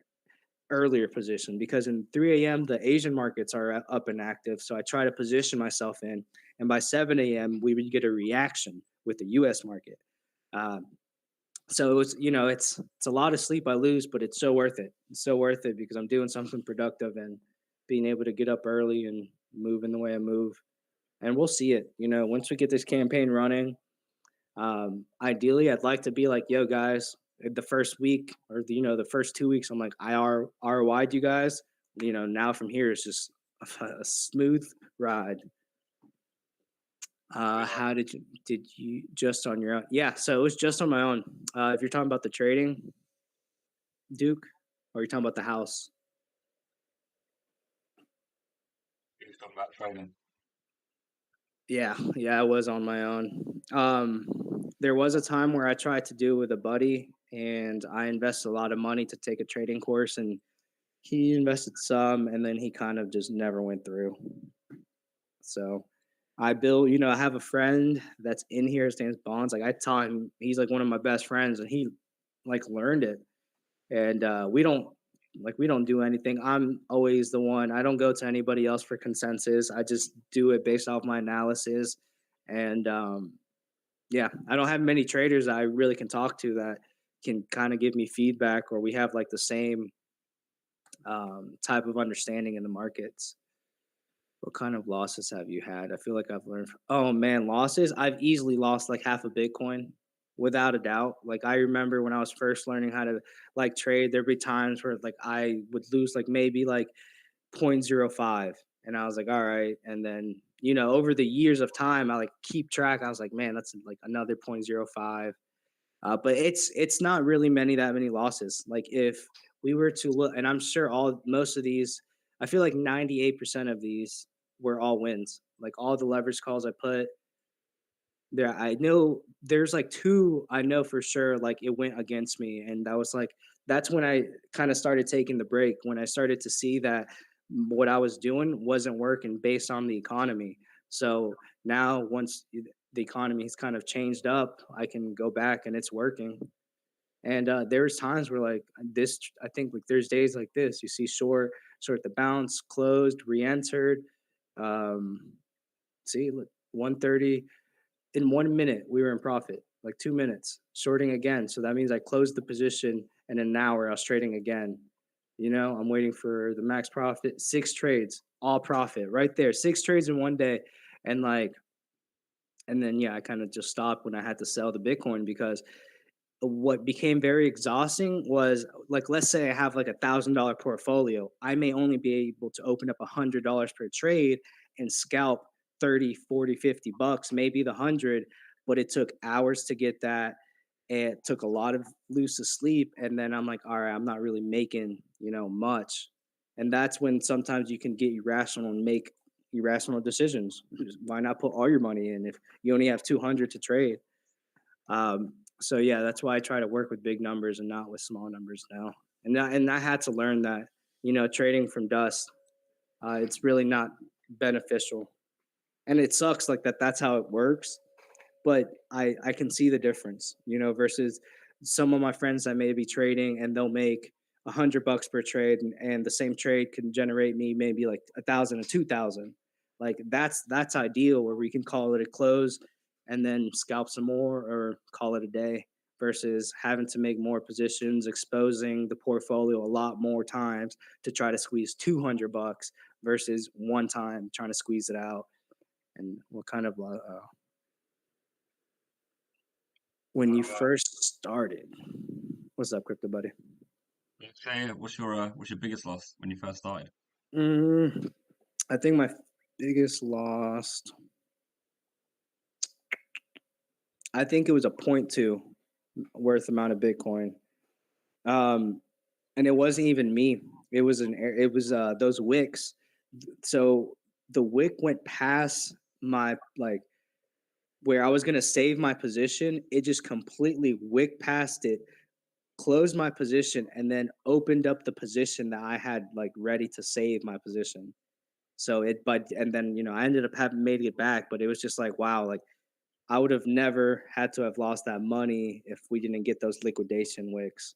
earlier position, because in 3 a.m. the Asian markets are up and active. So I try to position myself in, and by 7 a.m. we would get a reaction with the U.S. market. Um, so it's a lot of sleep I lose, but it's so worth it. It's so worth it because I'm doing something productive and being able to get up early and move in the way I move. And we'll see it. Once we get this campaign running, ideally, I'd like to be like, yo, guys, the first week or the first 2 weeks, I'm like, ROI'd you guys. Now from here, it's just a smooth ride. yeah. How did you just on your own? Yeah, so it was just on my own. If you're talking about the trading, Duke, or you're talking about the house? He was talking about training. Yeah, yeah, I was on my own. There was a time where I tried to do it with a buddy, and I invested a lot of money to take a trading course, and he invested some, and then he kind of just never went through. So I have a friend that's in here, his name's Bonds. Like, I taught him, he's like one of my best friends, and he like learned it. And we don't do anything. I'm always the one. I don't go to anybody else for consensus. I just do it based off my analysis. And yeah, I don't have many traders that I really can talk to that can kind of give me feedback, or we have like the same type of understanding in the markets. What kind of losses have you had? I feel like I've learned. Oh man, losses! I've easily lost like half a Bitcoin. without a doubt. Like I remember when I was first learning how to like trade, there'd be times where like I would lose like maybe like 0.05, and I was like, all right. And then, over the years of time, I like keep track. I was like, man, that's like another 0.05. But it's not really that many losses. Like if we were to look, and I'm sure all most of these, I feel like 98% of these were all wins. Like all the leverage calls I put there, I know there's like two I know for sure. Like it went against me, and that's when I kind of started taking the break. When I started to see that what I was doing wasn't working based on the economy. So now once the economy has kind of changed up, I can go back and it's working. And there's times where like this, I think like there's days like this. You see short the bounce, closed, re-entered. Um, see, look, 130 in 1 minute. We were in profit, like 2 minutes, shorting again. So that means I closed the position, and in an hour I was trading again. I'm waiting for the max profit. 6 trades, all profit, right there. 6 trades in one day, and like, and then yeah, I kind of just stopped when I had to sell the Bitcoin because what became very exhausting was like, let's say I have like $1,000 portfolio. I may only be able to open up $100 per trade and scalp 30, 40, $50, maybe the 100, but it took hours to get that. It took a lot of lucid sleep. And then I'm like, all right, I'm not really making, much. And that's when sometimes you can get irrational and make irrational decisions. Why not put all your money in if you only have 200 to trade? So yeah, that's why I try to work with big numbers and not with small numbers now. And I had to learn that, trading from dust, it's really not beneficial. And it sucks like that that's how it works, but I can see the difference, versus some of my friends that may be trading and they'll make $100 per trade, and the same trade can generate me maybe like 1,000 or 2,000. Like that's ideal where we can call it a close and then scalp some more or call it a day versus having to make more positions, exposing the portfolio a lot more times to try to squeeze $200 versus one time trying to squeeze it out. And what kind of when you Uh, first started. What's up, crypto buddy? say, what's your biggest loss when you first started? Mm, I think my biggest loss, I think it was a point two worth amount of Bitcoin. Um, and it wasn't even me. It was those wicks. So the wick went past my like where I was gonna save my position. It just completely wick past it, closed my position, and then opened up the position that I had like ready to save my position. So but and then I ended up having made it back, but it was just like wow, like I would have never had to have lost that money if we didn't get those liquidation wicks.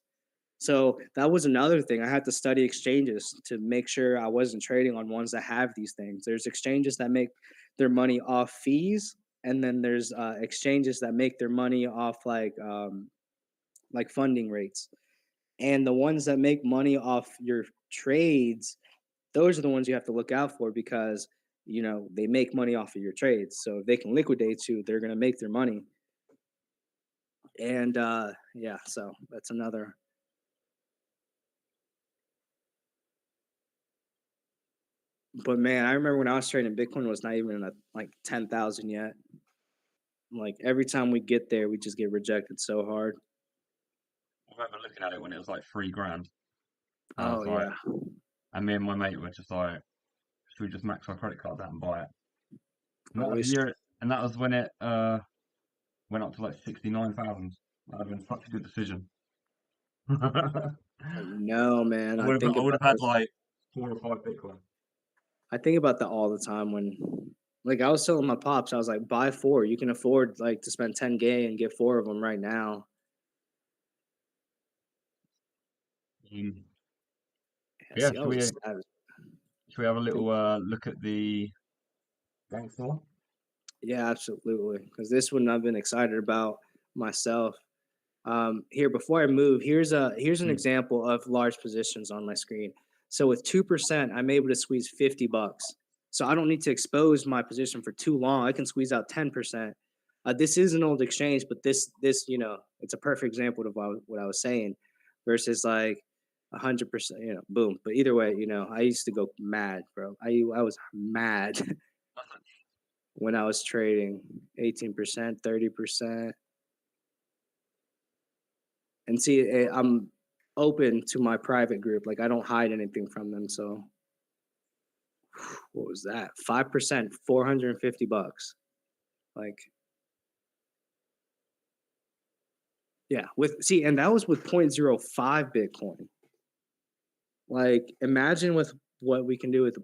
So that was another thing. I had to study exchanges to make sure I wasn't trading on ones that have these things. There's exchanges that make their money off fees, and then there's exchanges that make their money off like funding rates. And the ones that make money off your trades, those are the ones you have to look out for because they make money off of your trades. So if they can liquidate you, they're going to make their money. And yeah, so that's another. But man, I remember when I was trading, Bitcoin was not even at like 10,000 yet. Like every time we get there, we just get rejected so hard. I remember looking at it when it was like 3 grand. And I Oh was like, yeah. and me and my mate were just like, should we just max our credit cards out and buy it? And that was the Always. year, and that was when it went up to like 69,000. That would have been such a good decision. I I know, man. I would have had like 4 or 5 Bitcoin. I think about that all the time when, like, I was telling my pops, I was like, buy four. You can afford like to spend 10K and get four of them right now. Um, Yeah, yeah, see, I was a savage. should we have a Think, little look at the gangster? yeah, absolutely. Because this one I've been excited about myself. Here, before I move, here's an Mm. example of large positions on my screen. So with 2%, I'm able to squeeze $50. So I don't need to expose my position for too long. I can squeeze out 10%. This is an old exchange, but this it's a perfect example of what I was saying, versus like 100%, boom. But either way, I used to go mad, bro. I was mad when I was trading 18%, 30%, and see, I'm open to my private group. Like I don't hide anything from them. So what was that? 5%, $450. Like, yeah, and that was with 0.05 Bitcoin. Like, imagine with what we can do with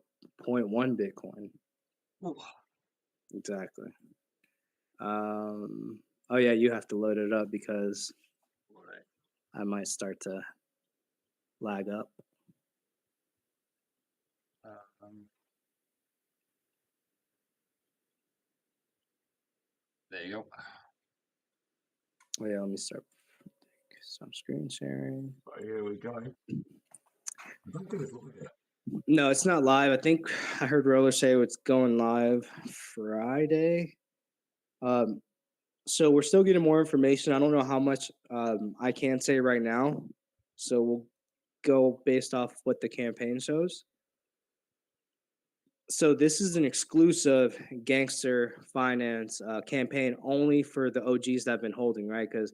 0.1 Bitcoin. Ooh. Exactly. Oh yeah, you have to load it up because All right. I might start to lag up. Um, there you go. Oh yeah, let me start some screen sharing. Right, here we go. I don't think it's live yet. No, it's not live. I think I heard Roller say it's going live Friday. Um, so we're still getting more information. I don't know how much I can say right now. So we'll go based off what the campaign shows. So this is an exclusive Gangster.Finance campaign only for the OGs that have been holding, right? Because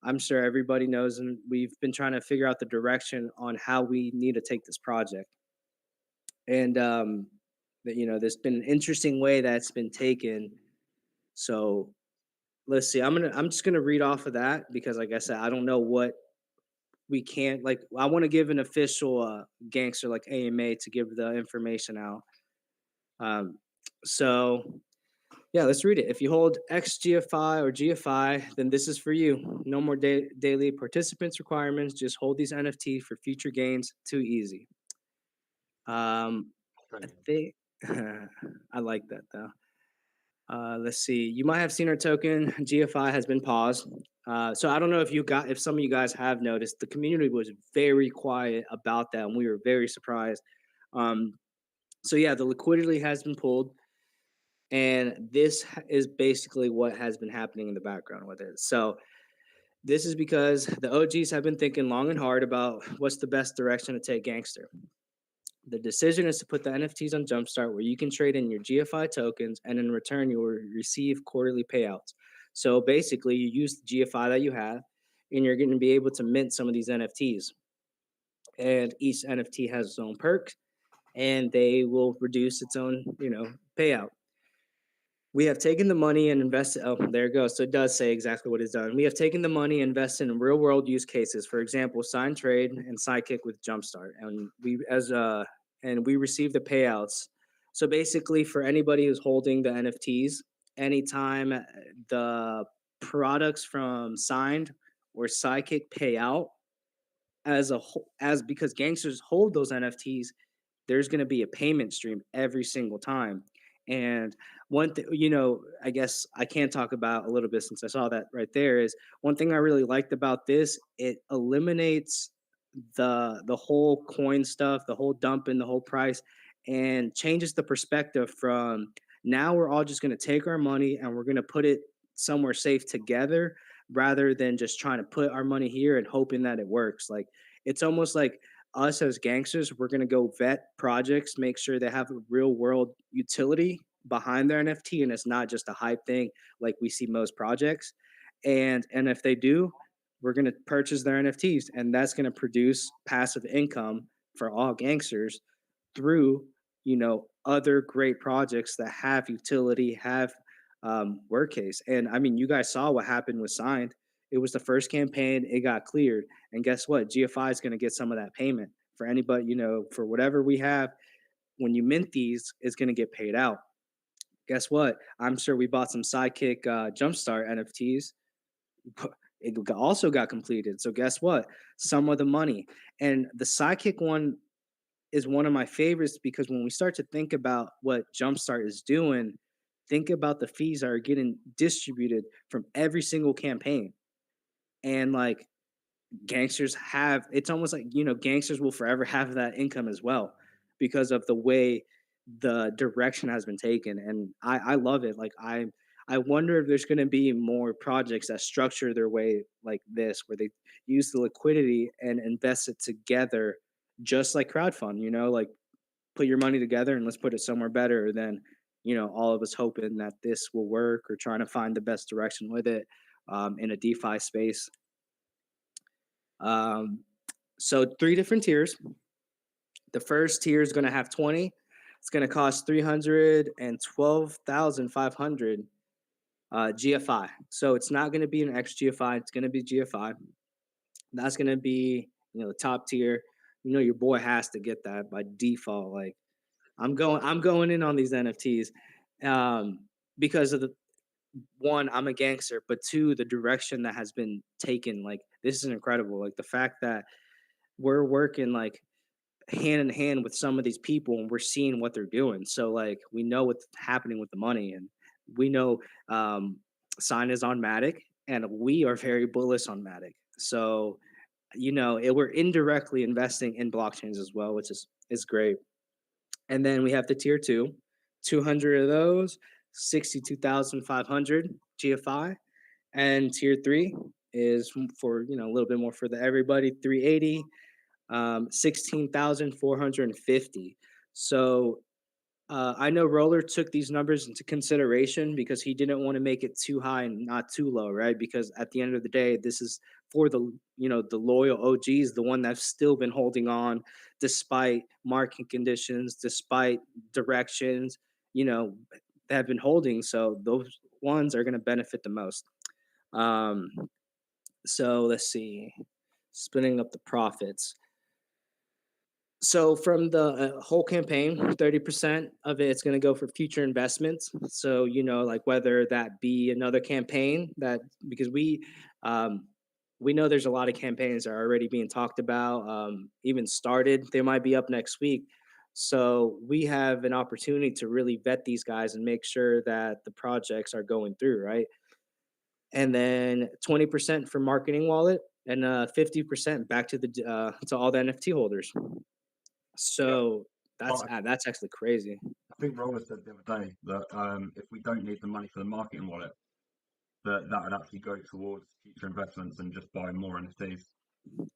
I'm sure everybody knows, and we've been trying to figure out the direction on how we need to take this project. And there's been an interesting way that's been taken. So let's see. I'm just gonna read off of that because, like I said, I don't know what we can't like. I want to give an official gangster like AMA to give the information out. Um, so yeah, let's read it. If you hold XGFI or GFI, then this is for you. No more daily participants requirements. Just hold these NFT for future gains. Too easy. I Brilliant. think I like that though. Let's see. You might have seen our token GFI has been paused. So I don't know if some of you guys have noticed, the community was very quiet about that, and we were very surprised. Um, so yeah, the liquidity has been pulled, and this is basically what has been happening in the background with it. So this is because the OGs have been thinking long and hard about what's the best direction to take Gangster. The decision is to put the NFTs on JumpStart where you can trade in your GFI tokens, and in return, you will receive quarterly payouts. So basically, you use the GFI that you have, and you're going to be able to mint some of these NFTs. And each NFT has its own perks, and they will reduce its own, payout. We have taken the money and invested. Oh, there it goes. So it does say exactly what it's done. We have taken the money and invested in real world use cases. For example, sign trade and Sidekick with JumpStart, and we receive the payouts. So basically, for anybody who's holding the NFTs, anytime the products from signed or Sidekick pay out, as because gangsters hold those NFTs, there's going to be a payment stream every single time. And one thing, I guess I can talk about a little bit since I saw that right there is one thing I really liked about this. It eliminates the whole coin stuff, the whole dumping, the whole price, and changes the perspective from now we're all just going to take our money and we're going to put it somewhere safe together rather than just trying to put our money here and hoping that it works. Like it's almost like us as gangsters, we're going to go vet projects, make sure they have a real world utility behind their NFT and it's not just a hype thing like we see most projects. And if they do, we're going to purchase their NFTs and that's going to produce passive income for all gangsters through, other great projects that have utility, have work case. And I mean, you guys saw what happened with Signed. It was the first campaign, it got cleared. And guess what? GFI is going to get some of that payment for anybody, for whatever we have. When you mint these, it's going to get paid out. Guess what? I'm sure we bought some Sidekick Jumpstart NFTs. It also got completed. So guess what? Some of the money. And the Sidekick one is one of my favorites because when we start to think about what Jumpstart is doing, think about the fees that are getting distributed from every single campaign. And like gangsters have, it's almost like, gangsters will forever have that income as well because of the way the direction has been taken. And I love it. Like I wonder if there's going to be more projects that structure their way like this, where they use the liquidity and invest it together, just like crowdfund. Like put your money together and let's put it somewhere better than all of us hoping that this will work or trying to find the best direction with it in a DeFi space. Um, so three different tiers. The first tier is going to have 20. It's going to cost 312,500 GFI. So it's not going to be an XGFI. It's going to be GFI. That's going to be the top tier. Your boy has to get that by default. Like I'm going in on these NFTs because of the one, I'm a gangster, but two, the direction that has been taken. Like this is incredible. Like the fact that we're working like hand in hand with some of these people and we're seeing what they're doing. So like we know what's happening with the money, and we know Sign is on MATIC, and we are very bullish on MATIC. So we're indirectly investing in blockchains as well, which is great. And then we have the tier two, 200 of those, 62,500 GFI. And tier three is for, a little bit more for the everybody, 380, 16,450. So I know Roller took these numbers into consideration because he didn't want to make it too high and not too low, right? Because at the end of the day, this is for the loyal OGs, the one that's still been holding on despite market conditions, despite directions, that have been holding. So those ones are going to benefit the most. Um, so let's see, splitting up the profits. So from the whole campaign, 30% of it's going to go for future investments. So, like whether that be another campaign that, because we know there's a lot of campaigns that are already being talked about, even started. They might be up next week. So we have an opportunity to really vet these guys and make sure that the projects are going through, right? And then 20% for marketing wallet, and 50% back to all the NFT holders. Yeah. So Well, that's actually crazy. I think Roller said the other day that if we don't need the money for the marketing wallet, that would actually go towards future investments and just buy more NFTs.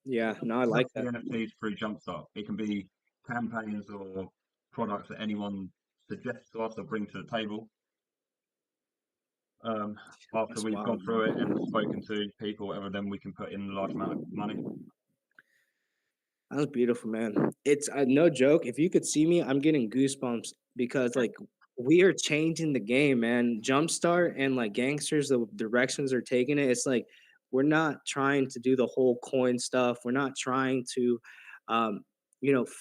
Yeah, It no, doesn't I like have to be that. NFTs through JumpStart. It can be campaigns or products that anyone suggests to us or bring to the table. Um, After That's we've gone wild, through it and man. spoken to people, whatever, then we can put in a large amount of money. That was beautiful, man. It's no joke. If you could see me, I'm getting goosebumps because like we are changing the game, man. Jumpstart and like gangsters, the directions are taking it. It's like we're not trying to do the whole coin stuff. We're not trying to,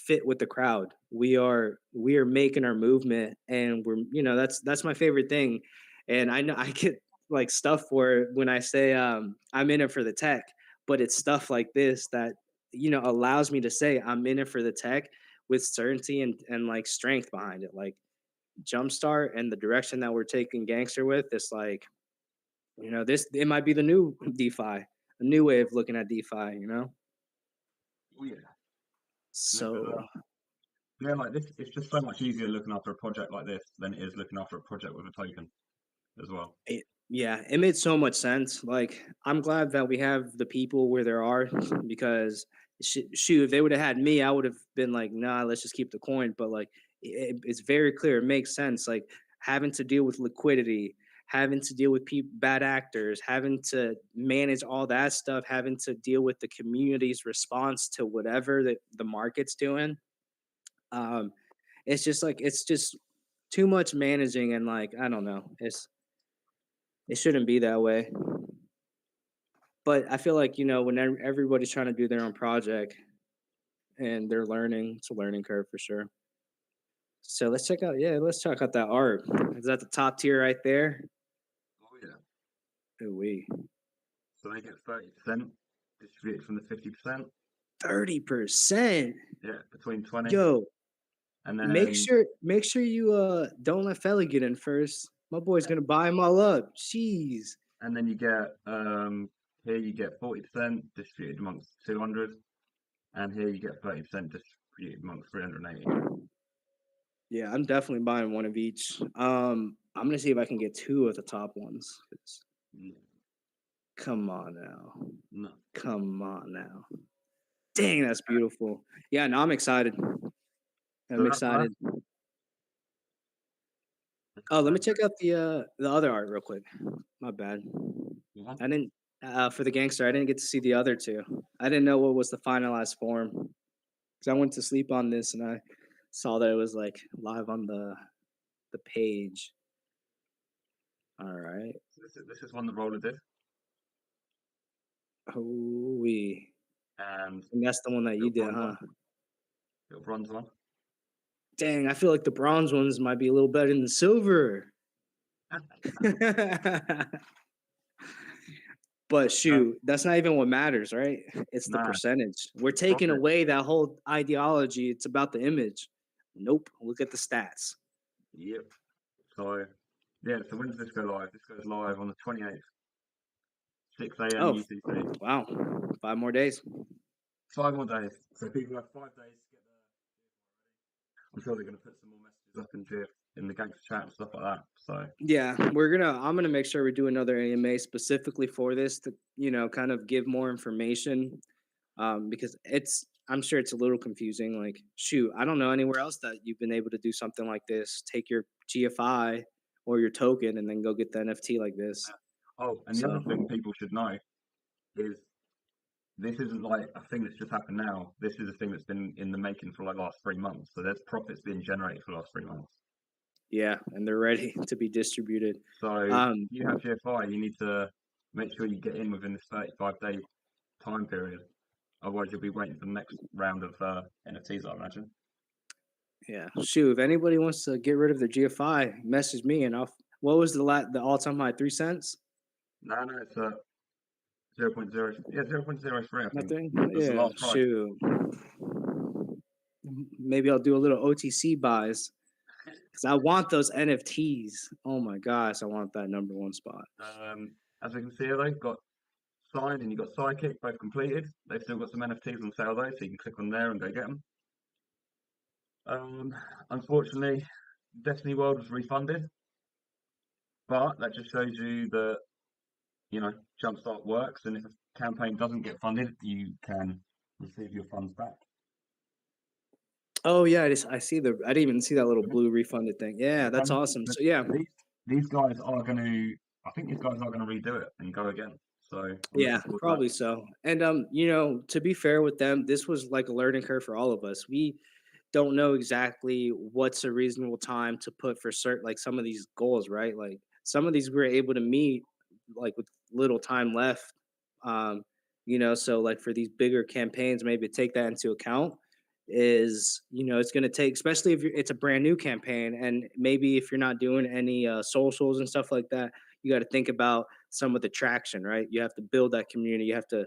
fit with the crowd. We are making our movement, and that's my favorite thing. And I know I get like stuff for it when I say I'm in it for the tech, but it's stuff like this that allows me to say I'm in it for the tech with certainty and like strength behind it. Like Jumpstart and the direction that we're taking Gangster with, it's like, this it might be the new DeFi, a new way of looking at DeFi. Oh, yeah. Because, So yeah, like this, it's just so much easier looking after a project like this than it is looking after a project with a token as well. yeah, it made so much sense. Like I'm glad that we have the people where there are because shoot, if they would have had me, I would have been like, nah, let's just keep the coin. But like, it's very clear. It makes sense. Like having to deal with liquidity, having to deal with bad actors, having to manage all that stuff, having to deal with the community's response to whatever the market's doing. Um, it's just too much managing, and like I don't know, it shouldn't be that way. But I feel like, when everybody's trying to do their own project and they're learning, it's a learning curve for sure. So let's check out that art. Is that the top tier right there? Oh, yeah. Ooh wee. So they get 30% distributed from the 50%. 30%. Yeah, between 20. Yo, And make then sure make sure you don't let Felly get in first. My boy's gonna buy them all up. Jeez. you get here you get 40% distributed amongst 200, and here you get 30% distributed amongst 380. Yeah, I'm definitely buying one of each. I'm gonna see if I can get two of the top ones. 'Cause No, come on now. no. Come on now. Dang, that's beautiful. Yeah, no, I'm excited. So I'm that's that. excited. Oh, let me check out the other art real quick. My bad. Mhm. I didn't for the gangster, I didn't get to see the other two. I didn't know what was the finalized form. Because I went to sleep on this and I saw that it was like live on the page. All right. So this is one that roller did, Holy. and And that's the one that you little did, bronze huh? one, little bronze one. Dang, I feel like the bronze ones might be a little better than the silver. But No, shoot, that's not even what matters, right? It's the nah, percentage. We're taking profit. away that whole ideology. It's about the image. Nope. Look at the stats. Yep. So yeah. So when does this go live? This goes live on the 28th, 6 a.m. Oh, UTC. wow. 5 more days. 5 more days. So people have 5 days to get their. I'm sure they're going to put some more messages up in GIF in the gangster chat and stuff like that. So Yeah, I'm gonna make sure we do another AMA specifically for this to, kind of give more information. Because I'm sure it's a little confusing. Like, shoot, I don't know anywhere else that you've been able to do something like this. Take your GFI or your token and then go get the NFT like this. oh, and the other So thing people should know is this isn't like a thing that's just happened now. This is a thing that's been in the making for like the last 3 months. So there's profits being generated for the last 3 months. yeah, and they're ready to be distributed. So if Um, you have GFI, you need to make sure you get in within this 35-day time period. Otherwise, you'll be waiting for the next round of NFTs, I imagine. yeah, shoot, if anybody wants to get rid of their GFI, message me and I'll. What was the all time high? 3 cents? No, no, it's 0.0. Yeah, 0.03, I think. Nothing. That's the Yeah, last price. shoot. Maybe I'll do a little OTC buys because I want those NFTs. Oh my gosh, I want that number one spot. As we can see, they've got signed and you've got Sidekick, both completed. They've still got some NFTs on sale though, so you can click on there and go get them. Unfortunately, Destiny World was refunded, but that just shows you that Jumpstart works, and if a campaign doesn't get funded, you can receive your funds back. Oh yeah, I see the. I didn't even see that little Yeah. blue refunded thing. Yeah, that's And awesome. So yeah, these guys are going to, I think these guys are going to redo it and go again. So I'm looking yeah, forward to that. probably so. And to be fair with them, this was like a learning curve for all of us. We don't know exactly what's a reasonable time to put for certain like some of these goals, right? Like some of these we were able to meet like with little time left. Um, so like for these bigger campaigns, maybe take that into account is it's going to take, especially if it's a brand new campaign and maybe if you're not doing any socials and stuff like that, you got to think about some of the traction, right? You have to build that community, you have to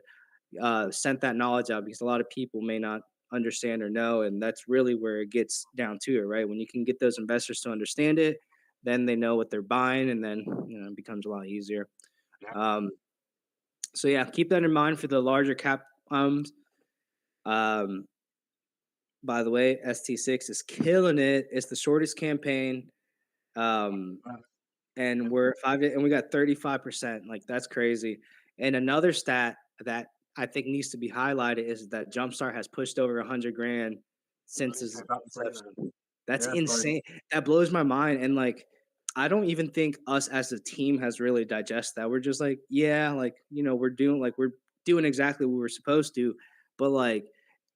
send that knowledge out because a lot of people may not understand or know, and that's really where it gets down to it, right? When you can get those investors to understand it, then they know what they're buying, and then it becomes a lot easier. Yeah. um, so yeah, keep that in mind for the larger cap. Um, by the way, ST6 is killing it. It's the shortest campaign. Um, and we're and we got 35%. Like that's crazy. And another stat that I think needs to be highlighted is that Jumpstart has pushed over 100 grand since its About the same then. inception. That's Yeah, so insane. That blows my mind. And like, I don't even think us as a team has really digested that. We're just like, yeah, like we're doing exactly what we're supposed to. But like,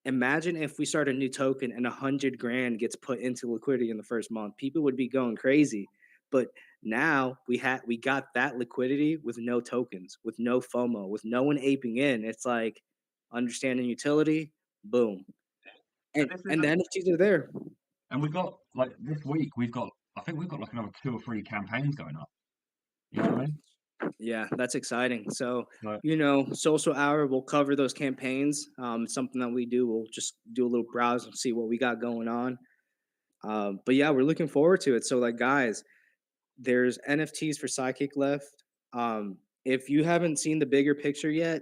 imagine if we start a new token and 100 grand gets put into liquidity in the first month. People would be going crazy. But now we got that liquidity with no tokens, with no FOMO, with no one aping in. It's like understanding utility, boom. and And this and the isn't, NFTs are there. and we've got like this week I think we've got like another 2 or 3 campaigns going up. You know what I mean? Yeah, that's exciting. So, So social hour, we'll cover those campaigns. Something that we do, we'll just do a little browse and see what we got going on. But yeah, we're looking forward to it. So, like, guys, there's NFTs for Sidekick left. If you haven't seen the bigger picture yet,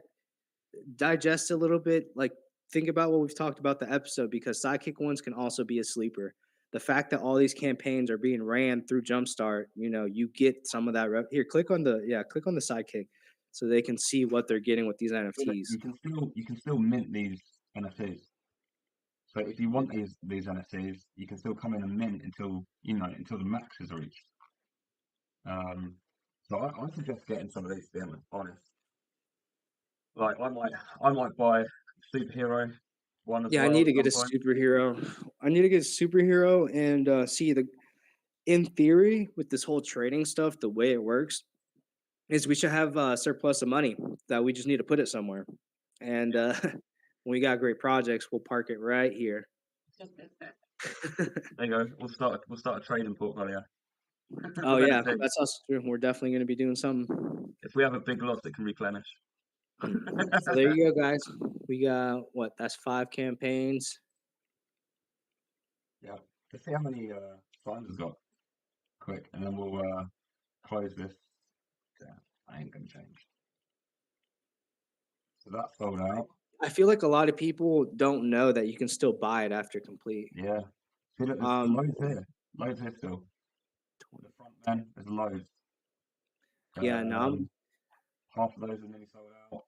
digest a little bit. Like, think about what we've talked about the episode because Sidekick ones can also be a sleeper. the fact that all these campaigns are being ran through JumpStart, you get some of that here. Click on the Sidekick so they can see what they're getting with these NFTs. You can still mint these NFTs. So if you want these NFTs, you can still come in and mint until the max is reached. So I suggest getting some of these, to be honest. Like I might buy superhero one as Yeah, I well need at to get some a point. superhero. I need to get a superhero and see in theory with this whole trading stuff, the way it works is we should have a surplus of money that we just need to put it somewhere. And when we got great projects, we'll park it right here. There you go. We'll start a trading portfolio Oh of yeah, NFTs. that's us too. We're definitely going to be doing something. If we have a big loss, it can replenish. So there you go, guys. We got what? That's 5 campaigns. Yeah. Let's see how many signs it's got quick, and then we'll close this. Yeah, I ain't gonna change. So that's sold out. I feel like a lot of people don't know that you can still buy it after complete. Yeah. See, look, there's Um, loads here. Loads here still. The front man, there's loads. yeah. Now, Half of those are nearly sold out.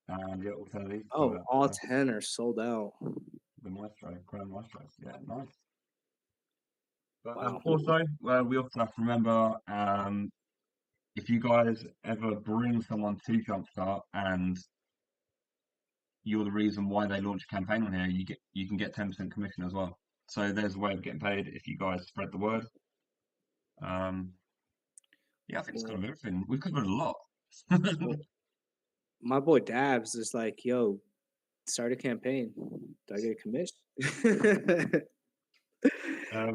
And yeah, all 10 of these are sold oh, out. all So 10 are sold out. the Maestro, Crown Maestros. Yeah, nice. But Wow. also, we also have to remember if you guys ever bring someone to Jumpstart and you're the reason why they launch a campaign on here, you can get 10% commission as well. So there's a way of getting paid if you guys spread the word. Yeah, I think it's kind of everything. We've covered a lot. Well, my boy Dabs is like, yo, start a campaign. Do I get a commission?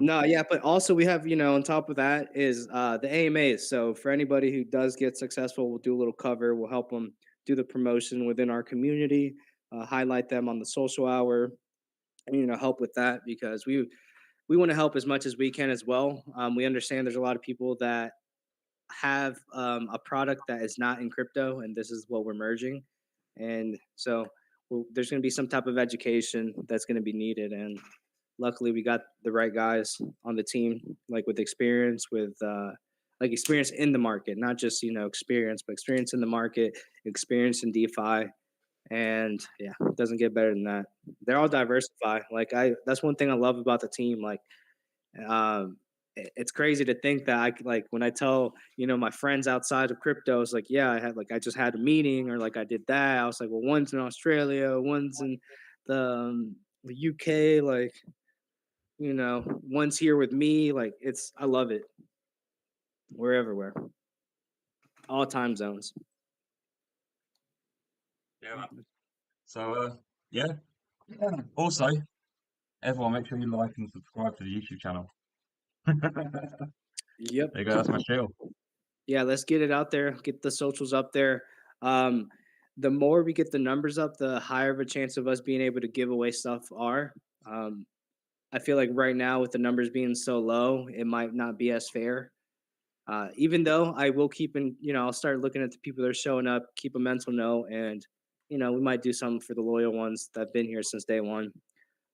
No, yeah, but also we have, on top of that is the AMAs. So for anybody who does get successful, we'll do a little cover. We'll help them do the promotion within our community, highlight them on the social hour, and help with that because we want to help as much as we can as well. We understand there's a lot of people that have a product that is not in crypto, and this is what we're merging. And so there's going to be some type of education that's going to be needed. And luckily, we got the right guys on the team, like with experience, with like experience in the market, not just experience, but experience in the market, experience in DeFi. And yeah, it doesn't get better than that. They're all diversified. That's one thing I love about the team. Like, it's crazy to think that like when I tell my friends outside of crypto, it's like, yeah, I just had a meeting or like I did that. I was like, well, one's in Australia, one's in the UK, like one's here with me. Like I love it. We're everywhere, all time zones. Yeah. So yeah. Also, everyone, make sure you like and subscribe to the YouTube channel. Yep. There you go. That's my shield. Yeah, let's get it out there. Get the socials up there. Um, the more we get the numbers up, the higher of a chance of us being able to give away stuff are. I feel like right now with the numbers being so low, it might not be as fair. Even though I will keep I'll start looking at the people that are showing up, keep a mental note, and we might do something for the loyal ones that've been here since day one.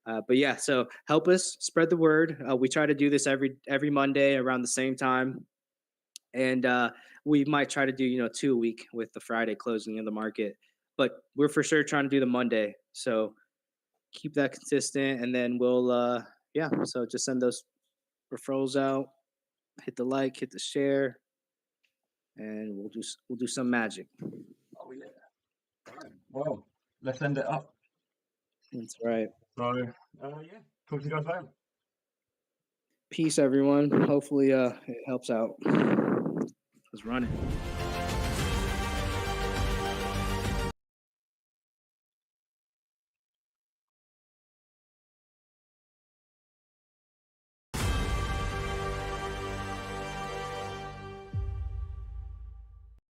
But yeah, so help us spread the word. We try to do this every Monday around the same time, and we might try to do 2 a week with the Friday closing of the market. But we're for sure trying to do the Monday, so keep that consistent, and then we'll yeah. So just send those referrals out, hit the like, hit the share, and we'll do some magic. Oh yeah. Right. Well, let's end it up. That's right. So yeah, talk to you guys later. Peace, everyone. Hopefully, it helps out. Let's run it.